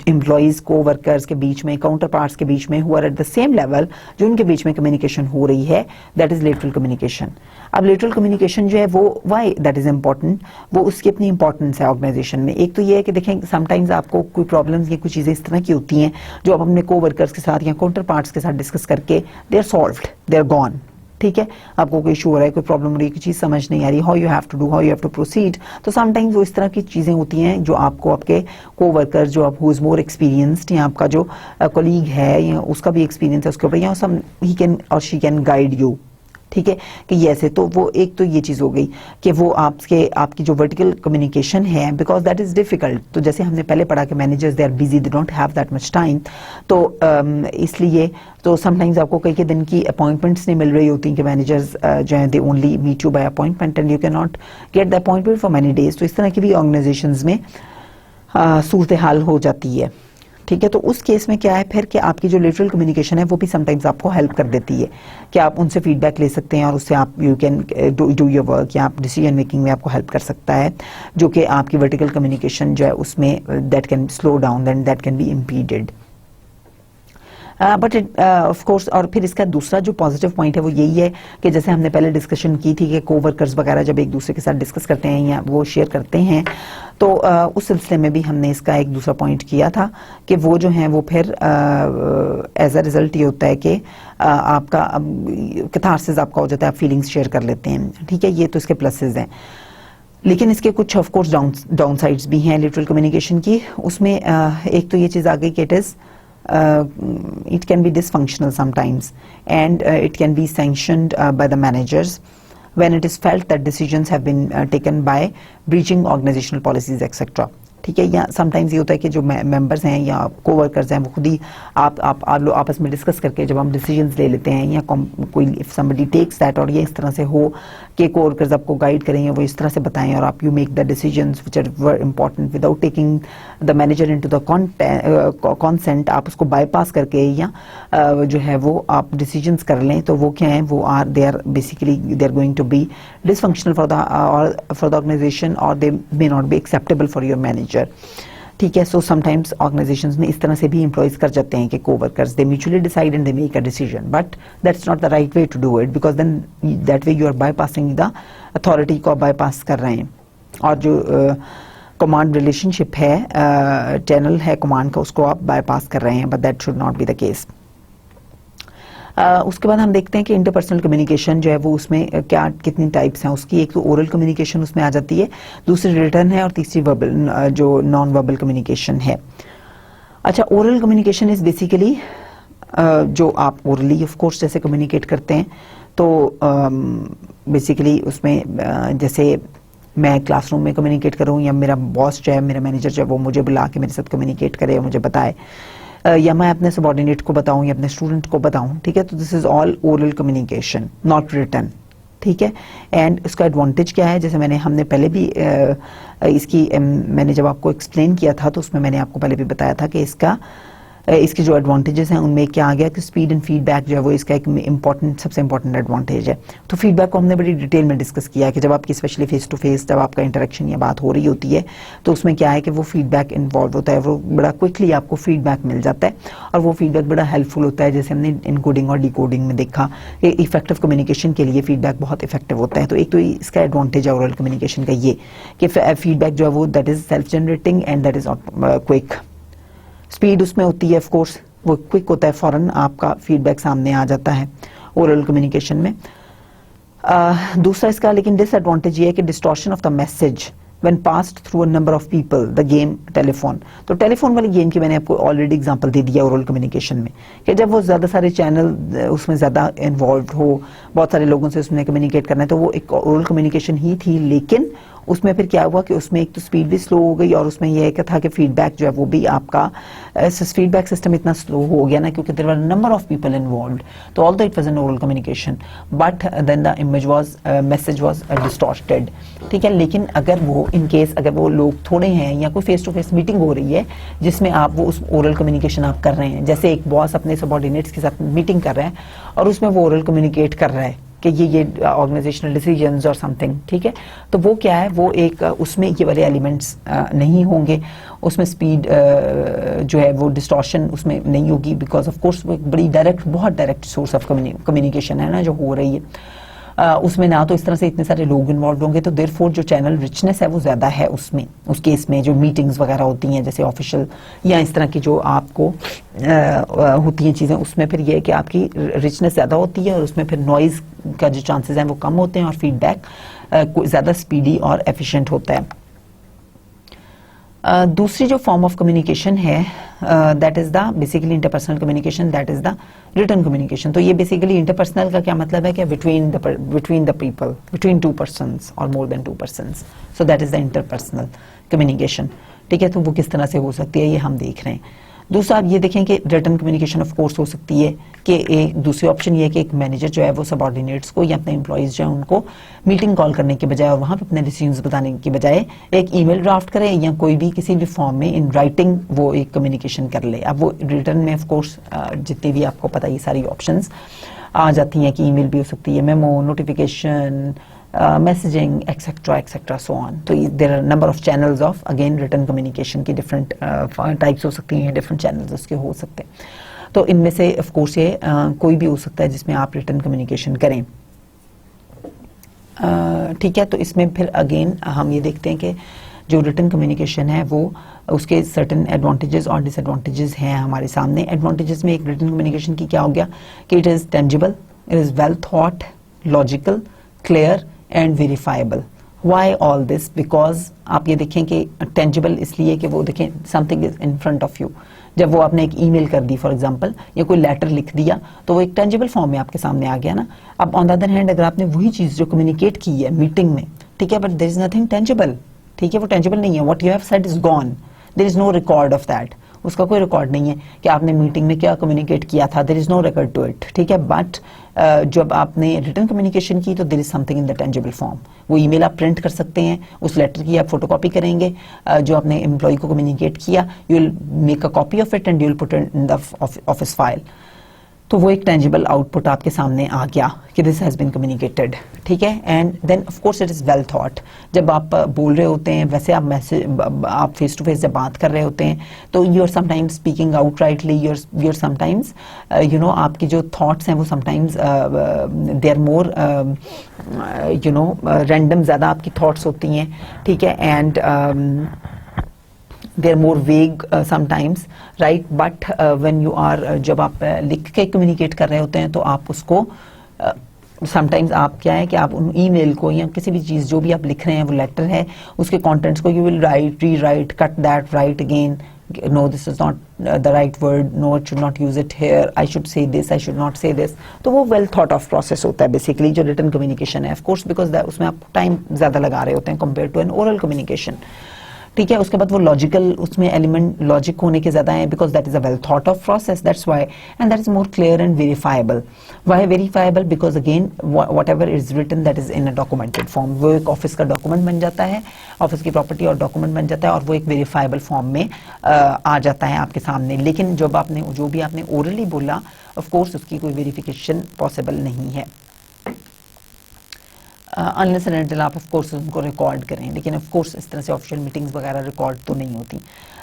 एम्प्लॉइज को वर्कर्स के बीच में, काउंटर पार्ट्स के बीच में, who are at the same level, जो उनके बीच में कम्युनिकेशन हो रही है, दैट इज लेटरल कम्युनिकेशन। अब लेटरल कम्युनिकेशन जो है वो वाई दैट इज इंपॉर्टेंट, वो उसकी अपनी इंपॉर्टेंस है ऑर्गेनाइजेशन में। एक तो ये है कि देखें, समटाइम्स आपको कोई प्रॉब्लम्स या कुछ चीज़ें इस तरह की होती हैं जो आप अपने को वर्कर्स के साथ या काउंटर पार्ट्स के साथ डिस्कस करके they are solved, they are gone. ठीक है, आपको कोई इशू हो रहा है, कोई प्रॉब्लम हो रही है, कोई चीज़ समझ नहीं आ रही, how you have to do, how you have to proceed, तो समटाइम्स वो इस तरह की चीज़ें होती हैं जो आपको आपके को वर्कर जो आप हु इज़ मोर एक्सपीरियंस्ड, या आपका जो कोलीग है या उसका भी एक्सपीरियंस है उसके ऊपर, या सम ही कैन और शी कैन गाइड यू। ठीक है, कि ये ऐसे, तो वो एक तो ये चीज़ हो गई कि वो आपकी जो वर्टिकल कम्युनिकेशन है, बिकॉज दैट इज़ डिफिकल्ट। तो जैसे हमने पहले पढ़ा कि managers they are busy, they don't have that much time, तो इसलिए तो समटाइम्स आपको कई के दिन की अपॉइंटमेंट्स नहीं मिल रही होती कि मैनेजर्स जो हैं they only meet you by appointment and you can not get the appointment for many days. तो इस तरह की भी ऑर्गेनाइजेशंस में सूरत हाल हो जाती है। ठीक है, तो उस केस में क्या है फिर कि आपकी जो लेटरल कम्युनिकेशन है वो भी समटाइम्स आपको हेल्प कर देती है कि आप उनसे फीडबैक ले सकते हैं और उससे आप you can do your work, या आप डिसीजन मेकिंग में आपको हेल्प कर सकता है, जो कि आपकी वर्टिकल कम्युनिकेशन जो है उसमें that can slow down and that can B impeded. But of course, और फिर इसका दूसरा जो पॉजिटिव पॉइंट है वो यही है कि जैसे हमने पहले डिस्कशन की थी कि कोवर्कर्स वगैरह जब एक दूसरे के साथ डिस्कस करते हैं या वो शेयर करते हैं, तो उस सिलसिले में भी हमने इसका एक दूसरा पॉइंट किया था कि वो जो हैं वो फिर एज अ रिजल्ट ये होता है कि आपका कैथारसिस आपका हो जाता है, आप फीलिंग्स शेयर कर लेते हैं। ठीक है, ये तो इसके प्लसेस हैं, लेकिन इसके कुछ ऑफ कोर्स डाउन साइड्स भी हैं लिटरल कम्युनिकेशन की। उसमें एक तो ये चीज़ आ गई कि it can be dysfunctional sometimes, and it can be sanctioned by the managers when it is felt that decisions have been taken by breaching organizational policies etc. ठीक है, या समटाइम्स ये होता है कि जो मेंबर्स हैं या कोवर्कर्स हैं वो खुद ही आप लोग आपस में डिस्कस करके जब हम डिसीजंस ले लेते हैं, या कोई इफ समबडी टेक्स दैट, और ये इस तरह से हो कि कोवर्कर्स आपको गाइड करेंगे, वो इस तरह से बताएं और आप you make the decisions which are important without taking the manager into the consent, आप उसको बाईपास करके या जो है वो आप डिसीजंस कर लें, तो वो क्या है, वो they are basically they are going to be dysfunctional for the organisation, और they may not be acceptable for your manager. ठीक है, सो समटाइम्स ऑर्गेनाइजेशंस में इस तरह से भी एम्प्लॉइज कर जाते हैं कि coworkers they mutually decide and they make a decision, but that's not the right way to do it, because then that way you are bypassing the authority को बाईपास कर रहे हैं, और जो कमांड रिलेशनशिप है, चैनल है command का, उसको आप बाईपास कर रहे हैं, but that should not be the case. उसके बाद हम देखते हैं कि इंटरपर्सनल कम्युनिकेशन जो है वो उसमें क्या कितनी टाइप्स हैं उसकी। एक तो ओरल कम्युनिकेशन उसमें आ जाती है, दूसरी रिटर्न है, और तीसरी वर्बल जो नॉन वर्बल कम्युनिकेशन है। अच्छा, ओरल कम्युनिकेशन इज बेसिकली जो आप ओरली ऑफ कोर्स जैसे कम्युनिकेट करते हैं, तो बेसिकली उसमें जैसे मैं क्लासरूम में कम्युनिकेट करूं, या मेरा बॉस जो है, मेरा मैनेजर जो है वो मुझे बुला के मेरे साथ कम्युनिकेट करे, मुझे बताए, या मैं अपने सबॉर्डिनेट को बताऊं या अपने स्टूडेंट को बताऊं। ठीक है, तो this is all oral communication, not written. ठीक है, एंड इसका एडवांटेज क्या है, जैसे हमने पहले भी मैंने जब आपको एक्सप्लेन किया था तो उसमें मैंने आपको पहले भी बताया था कि इसके जो एडवांटेजेस हैं उनमें क्या आ गया कि स्पीड एंड फीडबैक जो है वो इसका एक सबसे इंपॉर्टेंट एडवांटेज है। तो फीडबैक को हमने बड़ी डिटेल में डिस्कस किया कि जब आपकी स्पेशली फेस टू फेस जब आपका इंटरेक्शन या बात हो रही होती है, तो उसमें क्या है कि वो फीडबैक इन्वॉल्व होता है, वो बड़ा क्विकली आपको फीडबैक मिल जाता है, और वो फीडबैक बड़ा हेल्पफुल होता है। जैसे हमने इनकोडिंग और डिकोडिंग में देखा कि इफेक्टिव कम्युनिकेशन के लिए फीडबैक बहुत इफेक्टिव होता है। तो एक तो इसका एडवांटेज है ओरल कम्युनिकेशन का ये कि फीडबैक जो है वो that is self generating and that is quick. Speed उसमें होती है, ऑफ कोर्स वो क्विक होता है, फौरन आपका फीडबैक सामने आ जाता है ओरल कम्युनिकेशन में। दूसरा इसका लेकिन डिसएडवांटेज ये है कि distortion of the message when passed through a number of people, the game telephone. तो टेलीफोन वाली गेम की मैंने आपको ऑलरेडी एग्जांपल दे दिया ओरल कम्युनिकेशन में कि जब वो ज़्यादा सारे चैनल उसमें ज़्यादा इन्वॉल्व हो, बहुत सारे लोगों से उसमें कम्युनिकेट करना है, तो वो एक ओरल कम्युनिकेशन ही थी, लेकिन उसमें फिर क्या हुआ कि उसमें एक तो स्पीड भी स्लो हो गई और उसमें यह क्या था कि फीडबैक जो है वो भी आपका फीडबैक सिस्टम इतना स्लो हो गया ना, क्योंकि there were number of people involved. तो although it was an oral communication but then the image was message was distorted. ठीक है, लेकिन अगर वो इन केस अगर वो लोग थोड़े हैं या कोई फेस टू फेस मीटिंग हो रही है जिसमें आप वो उस ओरल कम्युनिकेशन आप कर रहे हैं, जैसे एक बॉस अपने सबऑर्डिनेट्स के साथ मीटिंग कर रहा है और उसमें वो ओरल कम्युनिकेट कर रहा है कि ये ऑर्गेनाइजेशनल डिसीजंस और समथिंग, ठीक है, तो वो क्या है, वो एक उसमें ये वाले एलिमेंट्स नहीं होंगे, उसमें स्पीड जो है वो डिस्टॉर्शन उसमें नहीं होगी, बिकॉज ऑफ कोर्स वो एक बड़ी डायरेक्ट, बहुत डायरेक्ट सोर्स ऑफ कम्युनिकेशन है ना जो हो रही है. उसमें ना तो इस तरह से इतने सारे लोग इन्वॉल्व होंगे, तो देयरफॉर जो चैनल रिचनेस है वो ज़्यादा है उसमें, उस केस में जो मीटिंग्स वगैरह होती हैं जैसे ऑफिशियल या इस तरह की जो आपको होती हैं चीज़ें, उसमें फिर ये है कि आपकी रिचनेस ज़्यादा होती है और उसमें फिर नॉइज़ का जो चांसेस हैं वो कम होते हैं और फीडबैक ज़्यादा स्पीडी और एफिशिएंट होता है. दूसरी जो फॉर्म ऑफ कम्युनिकेशन है that is the basically interpersonal communication, that is the written communication. तो ये बेसिकली इंटरपर्सनल का क्या मतलब है कि between the people, between two persons और more than two persons, so that is the interpersonal communication. ठीक है, तो वो किस तरह से हो सकती है ये हम देख रहे हैं. दूसरा आप ये देखें कि रिटन कम्युनिकेशन ऑफ कोर्स हो सकती है कि एक दूसरी ऑप्शन ये है कि एक मैनेजर जो है वो सबऑर्डिनेट्स को या अपने एम्प्लॉइज जो है उनको मीटिंग कॉल करने के बजाय और वहाँ पे अपने डिसीजंस बताने के बजाय एक ईमेल ड्राफ्ट करे या कोई भी किसी भी फॉर्म में इन राइटिंग वो एक कम्युनिकेशन कर ले. अब वो रिटर्न में ऑफ कोर्स जितनी भी आपको पता ये सारी ऑप्शंस आ जाती हैं कि ईमेल भी हो सकती है, memo, notification, messaging, etc., so on. तो there are number of channels of again written communication की different types हो सकती हैं, different channels उसके हो सकते हैं. तो इनमें से of course ये कोई भी हो सकता है जिसमें आप written communication करें. ठीक है, तो इसमें फिर again हम ये देखते हैं कि जो written communication है वो उसके certain advantages और disadvantages हैं हमारे सामने. Advantages में एक written communication की क्या हो गया कि it is tangible, it is well thought, logical, clear and verifiable. Why all this? Because आप ये देखें कि tangible इसलिए कि वो देखें something is in front of you. जब वो आपने एक ईमेल कर दी फॉर एग्जांपल या कोई लेटर लिख दिया तो वो एक टेंजिबल फॉर्म में आपके सामने आ गया ना. अब ऑन द अदर हैंड अगर आपने वही चीज़ जो कम्युनिकेट की है मीटिंग में, ठीक है, but there is nothing tangible, ठीक है, वो टेंजिबल नहीं है. What you have said is gone, there is no record of that, उसका कोई रिकॉर्ड नहीं है कि आपने मीटिंग में क्या कम्युनिकेट किया था, there is no record to it. ठीक है, बट जब आपने रिटन कम्युनिकेशन की तो there is something in the tangible form. वो ईमेल आप प्रिंट कर सकते हैं, उस लेटर की आप फोटोकॉपी करेंगे, जो आपने एम्प्लॉय को कम्युनिकेट किया, you will make a copy of it and you will put it in the office file. तो वो एक टेंजिबल आउटपुट आपके सामने आ गया कि दिस हैज़ बीन कम्युनिकेटेड. ठीक है, and then of course it is well thought. जब आप बोल रहे होते हैं वैसे आप फेस टू फेस जब बात कर रहे होते हैं तो you are sometimes speaking out rightly, you are sometimes you know आपकी जो थॉट्स हैं वो sometimes they are more you know random, ज़्यादा आपकी थॉट्स होती हैं. ठीक है, and they are more vague sometimes, right? But when you are जब आप लिख के कम्युनिकेट कर रहे होते हैं तो आप उसको समटाइम्स आप क्या है कि आप उन ईमेल को या किसी भी चीज़ जो भी आप लिख रहे हैं वो लेटर है उसके कंटेंट्स को यू विल राइट, री right, cut that, right again, no this is not the right word, no it should not use it here, I should say this, I should not say this. तो वो well thought of process होता है basically जो written communication है. of course because उसमें आप time ज़्यादा लगा रहे होते हैं compared to an oral communication. ठीक है, उसके बाद वो लॉजिकल उसमें एलिमेंट लॉजिक होने के ज़्यादा हैं because that is a well thought of process, that's why, and that is more clear and verifiable. Why verifiable? Because again whatever is written that is in a documented form. वो एक office का document बन जाता है, office की property और document बन जाता है और वो एक वेरीफाइबल फॉर्म में आ जाता है आपके सामने. लेकिन जब आपने जो भी आपने ओरली बोला ऑफ कोर्स उसकी कोई वेरिफिकेशन पॉसिबल नहीं है अनलेस एंड अनटिल आप ऑफ कोर्स उनको रिकॉर्ड करें. लेकिन ऑफ कोर्स इस तरह से ऑफिशियल मीटिंग्स वगैरह रिकॉर्ड तो नहीं होती.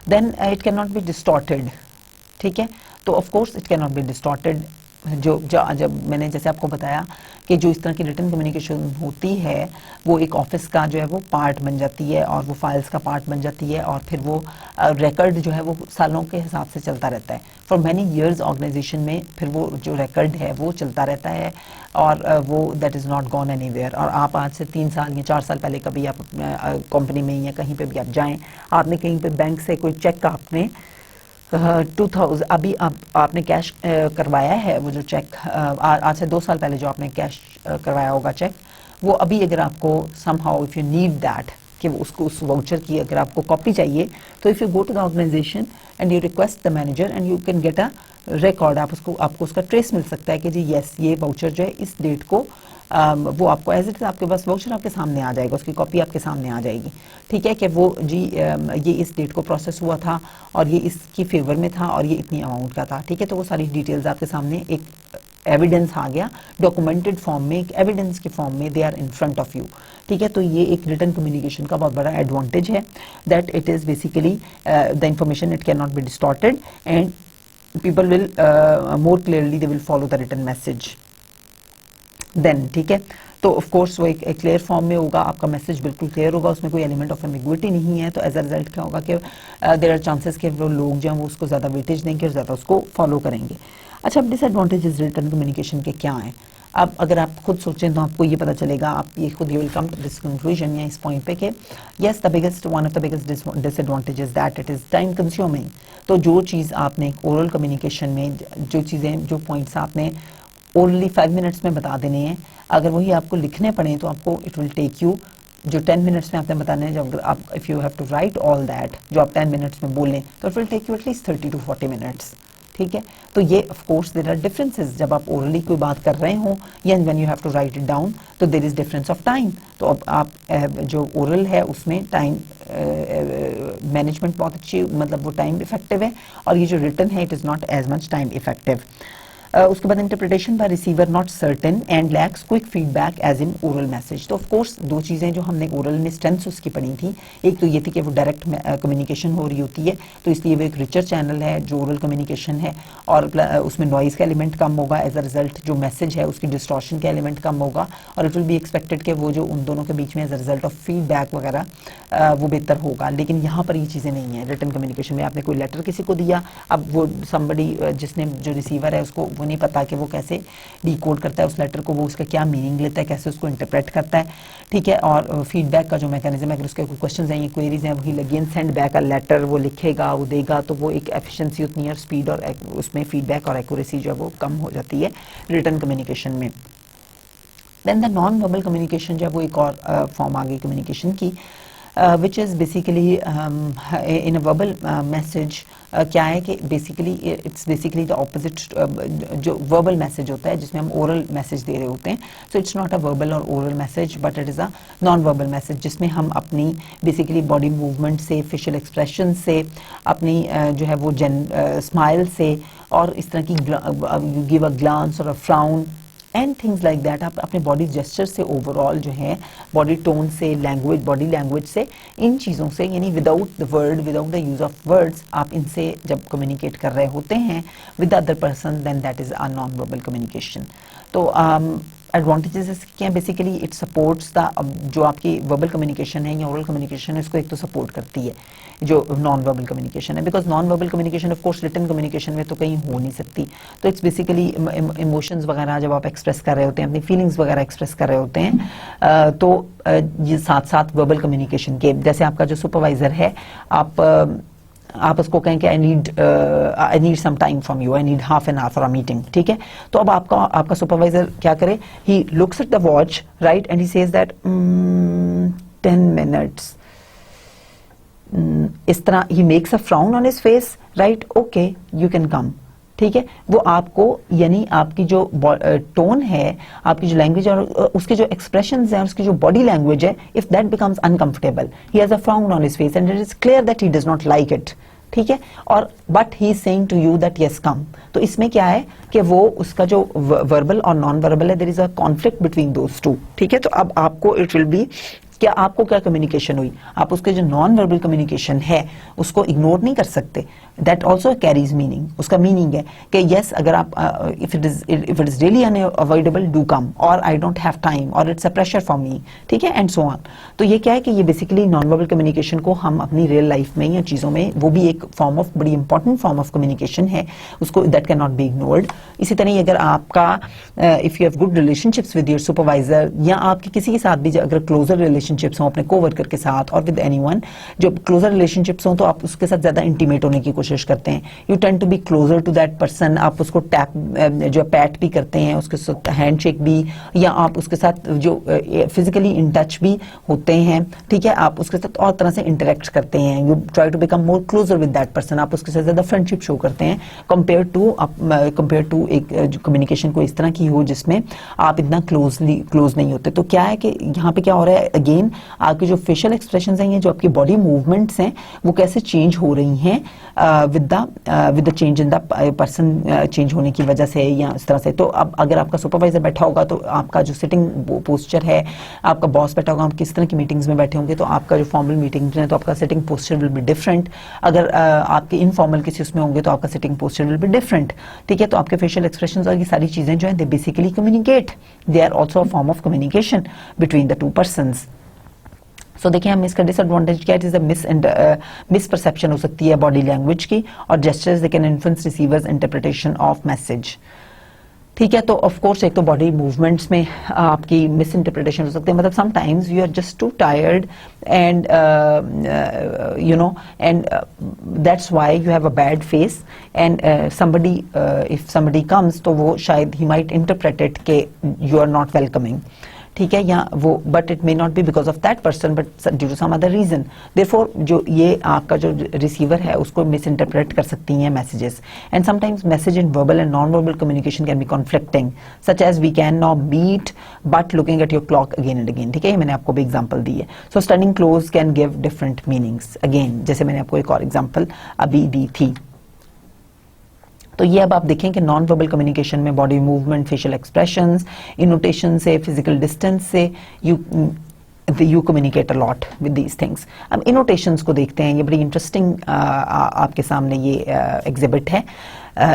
Then it can not be distorted. ठीक है, तो of course it can not be distorted जब मैंने जैसे आपको बताया कि जो इस तरह की रिटन कम्युनिकेशन होती है वो एक ऑफिस का जो है वो पार्ट बन जाती है और वो फाइल्स का पार्ट बन जाती है और फिर वो रिकॉर्ड जो है वो सालों के हिसाब से चलता रहता है फॉर मैनी ईयर्स ऑर्गेनाइजेशन में, फिर वो जो रिकॉर्ड है वो चलता रहता है और वो that is not gone anywhere. और आप आज से 3 साल या 4 साल पहले कभी आप कंपनी में या कहीं पे भी आप जाएं, आपने कहीं पे बैंक से कोई चेक आपने 2000 अभी आपने कैश करवाया है, वो जो चेक आज से 2 साल पहले जो आपने कैश करवाया होगा चेक, वो अभी अगर आपको somehow if you need that कि वो उसको उस वाउचर की अगर आपको कॉपी चाहिए, तो if you go to the organisation and you request the manager and you can get a record, आपको उसका ट्रेस मिल सकता है कि जी यस ये वाउचर जो है इस डेट को वो आपको एज इट इज आपके पास वाउचर आपके सामने आ जाएगा, उसकी कॉपी आपके सामने आ जाएगी। ठीक है कि वो जी ये इस डेट को प्रोसेस हुआ था और ये इसकी फेवर में था और ये इतनी अमाउंट का था। ठीक है, तो वो सारी डिटेल्स आपके सामने एक एविडेंस आ गया डॉक्यूमेंटेड फॉर्म में, एक एविडेंस के फॉर्म में, they are in front of you. ठीक है, तो ये एक रिटन कम्युनिकेशन का बहुत बड़ा एडवांटेज है that it is basically the information it can not be distorted and people will more clearly they will follow the written message then। ठीक है, तो ऑफ कोर्स वो एक क्लियर फॉर्म में होगा, आपका मैसेज बिल्कुल क्लियर होगा, उसमें कोई एलिमेंट ऑफ एम्बिग्विटी नहीं है। तो एज अ रिजल्ट क्या होगा कि देयर आर चांसेस कि वो लोग जो हैं वो उसको ज़्यादा वेटेज देंगे और ज़्यादा उसको फॉलो करेंगे। अच्छा, अब डिसएडवांटेजेस रिटन कम्युनिकेशन के क्या हैं? अब अगर आप खुद सोचें तो आपको ये पता चलेगा, आप ये खुद you will come to this conclusion या इस पॉइंट पे कि yes the biggest one of the biggest disadvantages that it is time consuming. तो जो चीज़ आपने ओरल कम्युनिकेशन में जो चीज़ें जो पॉइंट्स आपने ओरली 5 मिनट्स में बता देने हैं, अगर वही आपको लिखने पड़े तो आपको इट विल टेक यू जो 10 मिनट्स में आपने बताने हैं, जब आप if you have to write all that जो आप 10 मिनट्स में बोलें तो it will take you at least 30 to 40 minutes. ठीक है, तो ये of course there are differences जब आप ओरली कोई बात कर रहे हो या when you have to write it down, तो there is difference of time. तो अब आप जो ओरल है उसमें टाइम मैनेजमेंट बहुत अच्छी, मतलब वो टाइम इफेक्टिव है, और ये जो रिटन है it is not as much time effective. उसके बाद interpretation by receiver not certain and lacks quick feedback as in oral message. तो ऑफ कोर्स 2 चीज़ें जो हमने ओरल में स्ट्रेंथ्स उसकी पढ़ी थी, एक तो ये थी कि वो डायरेक्ट कम्युनिकेशन हो रही होती है, तो इसलिए वो एक रिचर चैनल है जो ओरल कम्युनिकेशन है, और उसमें नॉइज का एलिमेंट कम होगा, एज अ रिजल्ट जो मैसेज है उसकी डिस्टॉर्शन का एलिमेंट कम होगा, और इट विल बी एक्सपेक्टेड कि वो जो उन दोनों के बीच में as a result of feedback वगैरह वो बेहतर होगा। लेकिन यहाँ पर ये चीज़ें नहीं है। रिटन कम्युनिकेशन में आपने कोई लेटर किसी को दिया, अब वो समबडी जिसने जो रिसीवर है उसको वो नहीं पता कि वो कैसे डिकोड करता है उस लेटर को, वो उसका क्या मीनिंग लेता है, कैसे उसको इंटरप्रेट करता है। ठीक है, और फीडबैक का जो मैकेनिज्म है, अगर उसके कोई क्वेश्चंस हैं या क्वेरीज हैं, वही again send back a letter, वो लिखेगा, वो देगा, तो वो एक एफिशिएंसी उतनी है, स्पीड और उसमें फीडबैक और एक्यूरेसी जो है वो कम हो जाती है रिटन कम्युनिकेशन में। Then the non verbal communication जो है वो एक और फॉर्म आ गई कम्युनिकेशन की, which is basically in a verbal message क्या है कि basically it's basically the opposite जो वर्बल मैसेज होता है जिसमें हम ओरल मैसेज दे रहे होते हैं। So it's not a verbal और oral message but it is a non verbal message जिसमें हम अपनी बेसिकली बॉडी मूवमेंट से, फेशियल एक्सप्रेशन से, अपनी जो है वो स्माइल से, और इस तरह की गिव अ ग्लांस और a frown and things like that, आप अपने बॉडी जेस्चर से, ओवरऑल जो है बॉडी टोन से, लैंग्वेज, बॉडी लैंग्वेज से, इन चीज़ों से, यानी without the word, without the use of words, आप इनसे जब कम्युनिकेट कर रहे होते हैं with other person, then that is a non verbal communication. तो एडवांटेजेस इसके हैं, बेसिकली इट सपोर्ट्स द जो आपकी वर्बल कम्युनिकेशन है या ओरल कम्युनिकेशन है, इसको एक तो सपोर्ट करती है जो नॉन वर्बल कम्युनिकेशन है, because non verbal communication of course written communication में तो कहीं हो नहीं सकती। तो इट्स बेसिकली इमोशंस वगैरह जब आप एक्सप्रेस कर रहे होते हैं, अपनी फीलिंग्स वगैरह एक्सप्रेस कर रहे होते हैं, तो ये साथ साथ वर्बल कम्युनिकेशन के, जैसे आपका जो सुपरवाइजर है, आप उसको कहें कि I need some time from you, I need half an hour for a meeting. ठीक है, तो अब आपका सुपरवाइजर क्या करे, he looks at the watch, right, and he says that 10 minutes, इस तरह he makes a frown on his face, right, okay you can come. ठीक है, वो आपको, यानी आपकी जो टोन है, आपकी जो लैंग्वेज और उसके जो एक्सप्रेशंस हैं, उसकी जो बॉडी लैंग्वेज है, if that becomes uncomfortable, he has a frown on his face and it is clear that he does not like it. ठीक है, और but he is saying to you that yes come, तो इसमें क्या है कि वो उसका जो वर्बल और नॉन वर्बल है, there is a conflict between those two. ठीक है, तो अब आपको इट विल बी क्या आपको क्या कम्युनिकेशन हुई, आप उसके जो नॉन वर्बल कम्युनिकेशन है उसको इग्नोर नहीं कर सकते, दैट ऑल्सो कैरीज मीनिंग, उसका मीनिंग है कि यस अगर आप if it is really unavoidable do come, और आई डोंट हैव टाइम, और it's a pressure for me, ठीक है, एंड सो ऑन। तो ये क्या है कि ये बेसिकली नॉन वर्बल कम्युनिकेशन को हम अपनी रियल लाइफ में या चीज़ों में, वो भी एक फॉर्म ऑफ, बड़ी इंपॉर्टेंट फॉर्म ऑफ कम्युनिकेशन है, उसको that can not be ignored. इसी तरह अगर आपका if you have good relationships with your supervisor, या आपके किसी के साथ भी अगर क्लोजर रिलेशनशिप्स हों अपने कोवर्कर के साथ और विद एनीवन, जो क्लोजर रिलेशनशिप्स हों तो आप उसके साथ ज्यादा इंटीमेट होने की कोशिश करते हैं, you tend to be closer to that person, आप उसको टैप जो पैट भी करते हैं, उसके साथ हैंडशेक भी, या आप उसके साथ जो फिजिकली इन टच भी होते हैं, ठीक है, आप उसके साथ और तरह से इंटरेक्ट करते हैं, you try to become more closer with that person, आप उसके साथ ज्यादा फ्रेंडशिप शो करते हैं कंपेयर टू एक कम्युनिकेशन को इस तरह की हो जिसमें आप इतना क्लोज नहीं होते। तो क्या है कि यहाँ पे क्या हो रहा है, अगेन आपके जो फेशियल एक्सप्रेशंस हैं, ये जो आपकी बॉडी मूवमेंट्स हैं, वो कैसे चेंज हो रही हैं with the change in the person change होने की वजह से, या इस तरह से। तो अब अगर आपका सुपरवाइजर बैठा होगा तो आपका जो सिटिंग पोस्चर है, आपका बॉस बैठा होगा, आप किस तरह की मीटिंग्स में बैठे होंगे, तो आपका जो फॉर्मल मीटिंग्स हैं तो आपका sitting posture will be different. अगर आपके इनफॉर्मल किसी उसमें होंगे तो आपका sitting posture will be different, ठीक है। तो आपके फेशियल एक्सप्रेशंस और ये सारी चीजें जो है they basically communicate, they are also a form of communication between the two persons. So देखिए हम इसका डिसएडवांटेज क्या है, मिसपरसेप्शन हो सकती है बॉडी लैंग्वेज की, और gestures they can influence receiver's interpretation of message, ठीक है। तो ऑफ कोर्स एक तो बॉडी मूवमेंट्स में आपकी मिस इंटरप्रिटेशन हो सकती है, मतलब sometimes you are just too tired and you know and that's why you have a bad face, and somebody if somebody comes तो वो शायद ही माइट इंटरप्रेट इट के यू आर नॉट वेलकमिंग, ठीक है, या वो but it may not be because of that person but due to some other reason, therefore जो ये आपका जो रिसीवर है उसको मिस इंटरप्रेट कर सकती हैं messages, and sometimes message in verbal and non verbal communication can be conflicting, such as we can not meet but looking at your clock again and again, ठीक है, ये मैंने आपको भी एग्जांपल दी है। So standing close can give different meanings, again जैसे मैंने आपको एक और एग्जांपल अभी दी थी। तो ये अब आप देखें कि नॉन वर्बल कम्युनिकेशन में बॉडी मूवमेंट, फेशियल एक्सप्रेशंस, इनोटेशन से, फिजिकल डिस्टेंस से you communicate a lot with these things. अब इनोटेशंस को देखते हैं, ये बड़ी इंटरेस्टिंग आपके सामने ये एग्जिबिट है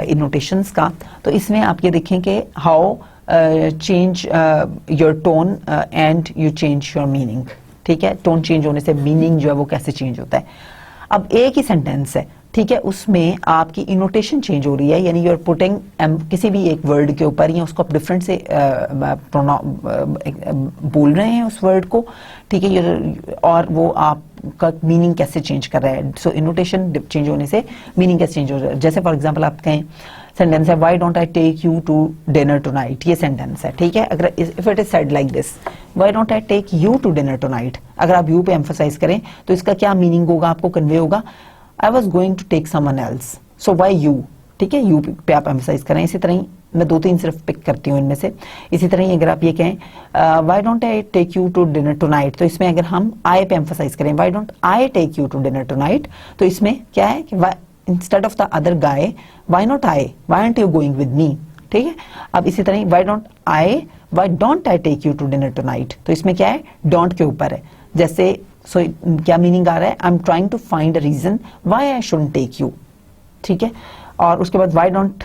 इनोटेशंस का। तो इसमें आप ये देखें कि how change your tone and you change your meaning, ठीक है, टोन चेंज होने से मीनिंग जो है वो कैसे चेंज होता है। अब एक ही सेंटेंस है, ठीक है, उसमें आपकी इनोटेशन चेंज हो रही है, यानी यू आर पुटिंग किसी भी एक वर्ड के ऊपर या उसको आप डिफरेंट से बोल रहे हैं उस वर्ड को, ठीक है, और वो आपका मीनिंग कैसे चेंज कर रहा है। सो इनोटेशन चेंज होने से मीनिंग कैसे चेंज हो रहा है। जैसे फॉर एग्जांपल आप कहें, सेंटेंस है why don't I take you to dinner tonight, ये सेंटेंस है, ठीक है। अगर if it is said like this, why don't I take you to dinner tonight, अगर आप यू पे एम्फसाइज करें तो इसका क्या मीनिंग होगा, आपको कन्वे होगा, I was going to take someone else, so why you, ठीक है, यू पे आप एम्फसाइज करें। इसी तरह ही मैं 2-3 सिर्फ पिक करती हूँ इनमें से। इसी तरह ही अगर आप ये कहें why don't I take you to dinner tonight, तो इसमें अगर हम आई पे एम्फसाइज करें, why don't I take you to dinner tonight, तो इसमें क्या है कि instead of the other guy why not I, why aren't you going with me, ठीक है। अब इसी तरह why don't I take you to dinner tonight, तो इसमें क्या है, डोंट के ऊपर है। जैसे क्या मीनिंग आ रहा है, I am trying to find a reason why I shouldn't take you, ठीक है। और उसके बाद why don't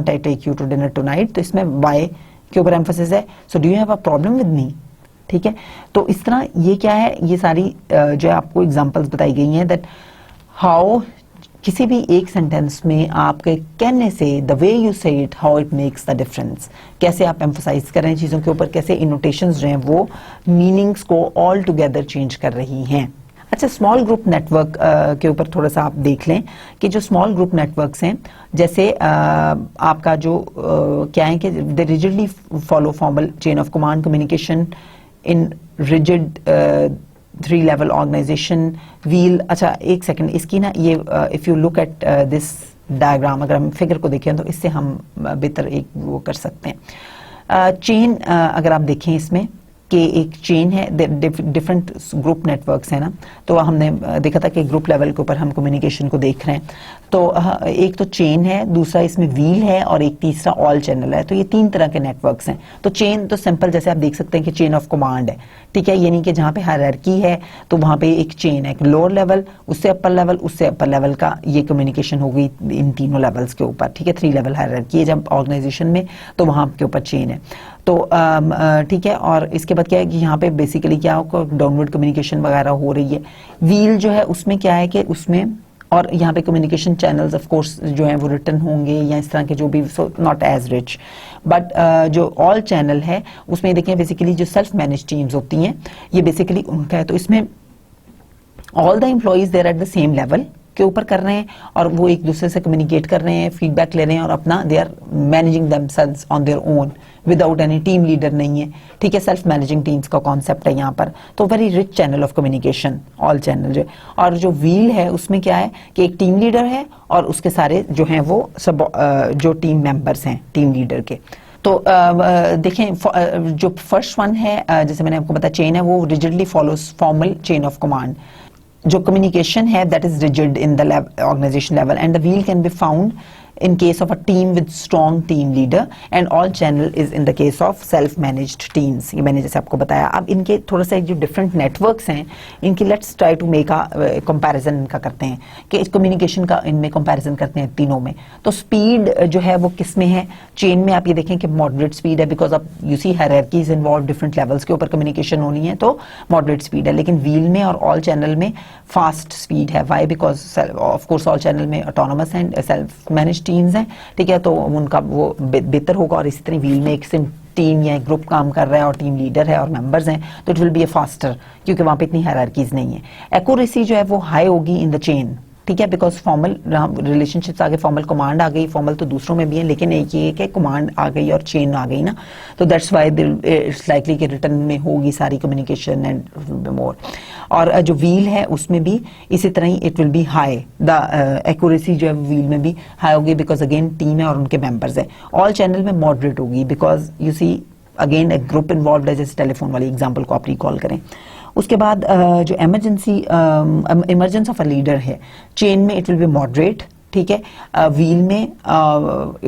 I take you to dinner tonight, तो इसमें व्हाई के ऊपर एम्फसिस है, so do you have a problem with me, ठीक है। तो इस तरह ये क्या है, ये सारी जो है आपको एग्जांपल्स बताई गई हैं दैट हाउ किसी भी एक सेंटेंस में आपके कहने से, द वे यू से it, how it makes the difference, कैसे आप एम्फसाइज कर रहे हैं चीजों के ऊपर, कैसे इनोटेशंस जो हैं वो मीनिंग्स को ऑल टुगेदर चेंज कर रही हैं। अच्छा, स्मॉल ग्रुप नेटवर्क के ऊपर थोड़ा सा आप देख लें कि जो स्मॉल ग्रुप नेटवर्क्स हैं, जैसे आपका जो क्या है कि they rigidly follow formal chain of command communication in rigid 3 level organisation wheel. अच्छा एक सेकंड, इसकी ना ये if you look at this diagram, अगर हम फिगर को देखें तो इससे हम बेहतर एक वो कर सकते हैं। चेन अगर आप देखें इसमें कि एक चेन है, डिफरेंट ग्रुप नेटवर्क्स है ना, तो हमने देखा था कि ग्रुप लेवल के ऊपर हम कम्युनिकेशन को देख रहे हैं। तो एक तो चेन है, दूसरा इसमें व्हील है और एक तीसरा ऑल चैनल है। तो ये 3 तरह के नेटवर्क्स हैं। तो चेन तो सिंपल, जैसे आप देख सकते हैं कि चेन ऑफ कमांड है, ठीक है, यानी कि जहां पे हायरार्की है तो वहां पे एक चेन है, एक लोअर लेवल, उससे अपर लेवल, उससे अपर लेवल का ये कम्युनिकेशन होगी इन तीनों लेवल्स के ऊपर, ठीक है। 3 लेवल हायरार्की है जब ऑर्गेनाइजेशन में, तो वहां के ऊपर चेन है। तो ठीक है, और इसके बाद क्या है कि यहाँ पे बेसिकली क्या हो, डाउनवर्ड कम्युनिकेशन वगैरह हो रही है। व्हील जो है उसमें क्या है कि उसमें, और यहाँ पे कम्युनिकेशन चैनल्स ऑफ कोर्स जो हैं वो रिटर्न होंगे या इस तरह के जो भी, so not as rich. But जो ऑल चैनल है उसमें देखिए बेसिकली जो सेल्फ मैनेज टीम्स होती हैं ये बेसिकली उनका है। तो इसमें all the employees there at the same level के ऊपर कर रहे हैं और वो एक दूसरे से कम्युनिकेट कर रहे हैं, फीडबैक ले रहे हैं और अपना they are managing themselves on their own without any team leader नहीं है, ठीक है। सेल्फ मैनेजिंग टीम्स का कॉन्सेप्ट है यहाँ पर। तो very rich channel of communication all channel जो, और जो व्हील है उसमें क्या है कि एक टीम लीडर है और उसके सारे जो हैं वो सब जो टीम मेंबर्स हैं टीम लीडर के। तो देखें जो फर्स्ट वन है, जैसे मैंने आपको बताया चेन है, वो rigidly follows formal chain of command. जो कम्युनिकेशन है that is rigid in the organisation level and the wheel can be found in case of a team with strong team leader and all channel is in the case of self managed teams। ये मैंने जैसे आपको बताया। अब इनके थोड़ा सा जो डिफरेंट नेटवर्क्स हैं इनकी let's try to make a comparison इनका करते हैं कि कम्युनिकेशन का इनमें कंपैरिजन करते हैं तीनों में। तो स्पीड जो है वो किस में है, चेन में आप ये देखें कि मॉडरेट स्पीड है because of you see hierarchies involve, different levels के ऊपर कम्युनिकेशन होनी है तो मॉडरेट स्पीड है। लेकिन व्हील में और ऑल चैनल में फास्ट स्पीड है। Why? Because of course all channel में autonomous and self manage teams हैं, ठीक है, तो उनका वो बेहतर होगा। और इसी तरह व्हील में एक टीम या एक ग्रुप काम कर रहा है और टीम लीडर है और मेंबर्स हैं, तो it will B A faster क्योंकि वहां पे इतनी हायरार्कीज नहीं है। एक्यूरेसी जो है वो हाई होगी इन द चेन, ठीक है, बिकॉज फॉर्मल रिलेशनशिप्स आ गए, फॉर्मल कमांड आ गई, फॉर्मल तो दूसरों में भी है लेकिन एक ये कि कमांड आ गई और चेन आ गई ना, तो दैट्स व्हाई इट्स लाइकली कि रिटर्न में होगी सारी कम्युनिकेशन एंड मोर। और जो व्हील है उसमें भी इसी तरह ही it will be high, the accuracy जो है व्हील में भी हाई होगी बिकॉज अगेन टीम है और उनके मेंबर्स है। ऑल चैनल में मॉडरेट होगी बिकॉज यू सी अगेन एक ग्रुप इन्वॉल्व है, जैसे टेलीफोन वाली एग्जाम्पल को आप रिकॉल करें। उसके बाद जो इमरजेंस ऑफ अ लीडर है, चेन में इट विल बी मॉडरेट, ठीक है, व्हील में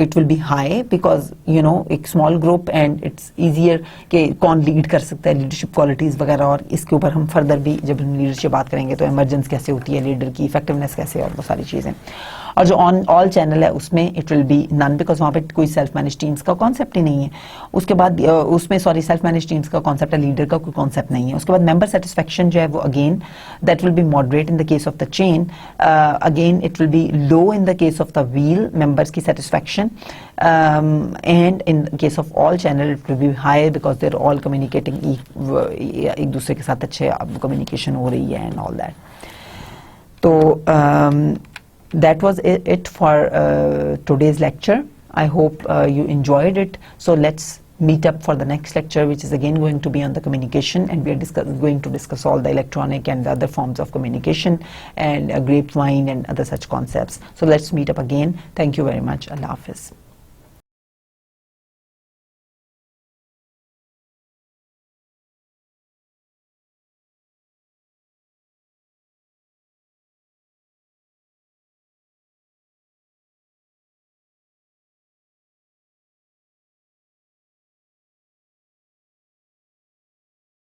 it will be high because you know एक small group and it's easier कि कौन लीड कर सकता है, लीडरशिप क्वालिटीज वगैरह, और इसके ऊपर हम फर्दर भी जब हम लीडरशिप बात करेंगे तो इमरजेंस कैसे होती है लीडर की, इफेक्टिवनेस कैसे, और वो सारी चीजें। और जो ऑल चैनल है उसमें it will be none because वहां पे कोई सेल्फ मैनेज टीम्स का कॉन्सेप्ट ही नहीं है। उसके बाद उसमें सेल्फ मैनेज टीम्स का कॉन्सेप्ट है, लीडर का कोई कॉन्सेप्ट नहीं है। उसके बाद मेंबर सेटिस्फेक्शन जो है वो again that will be moderate in the case of the chain, again it will be low in the case of the wheel members की satisfaction, and in case of all channel it will be high because they are all communicating, एक दूसरे के साथ अच्छे communication हो रही है and all that. तो that was it for today's lecture. I hope you enjoyed it. So let's meet up for the next lecture, which is again going to be on the communication, and we are going to discuss all the electronic and the other forms of communication and grapevine and other such concepts. So let's meet up again. Thank you very much. Allah Hafiz.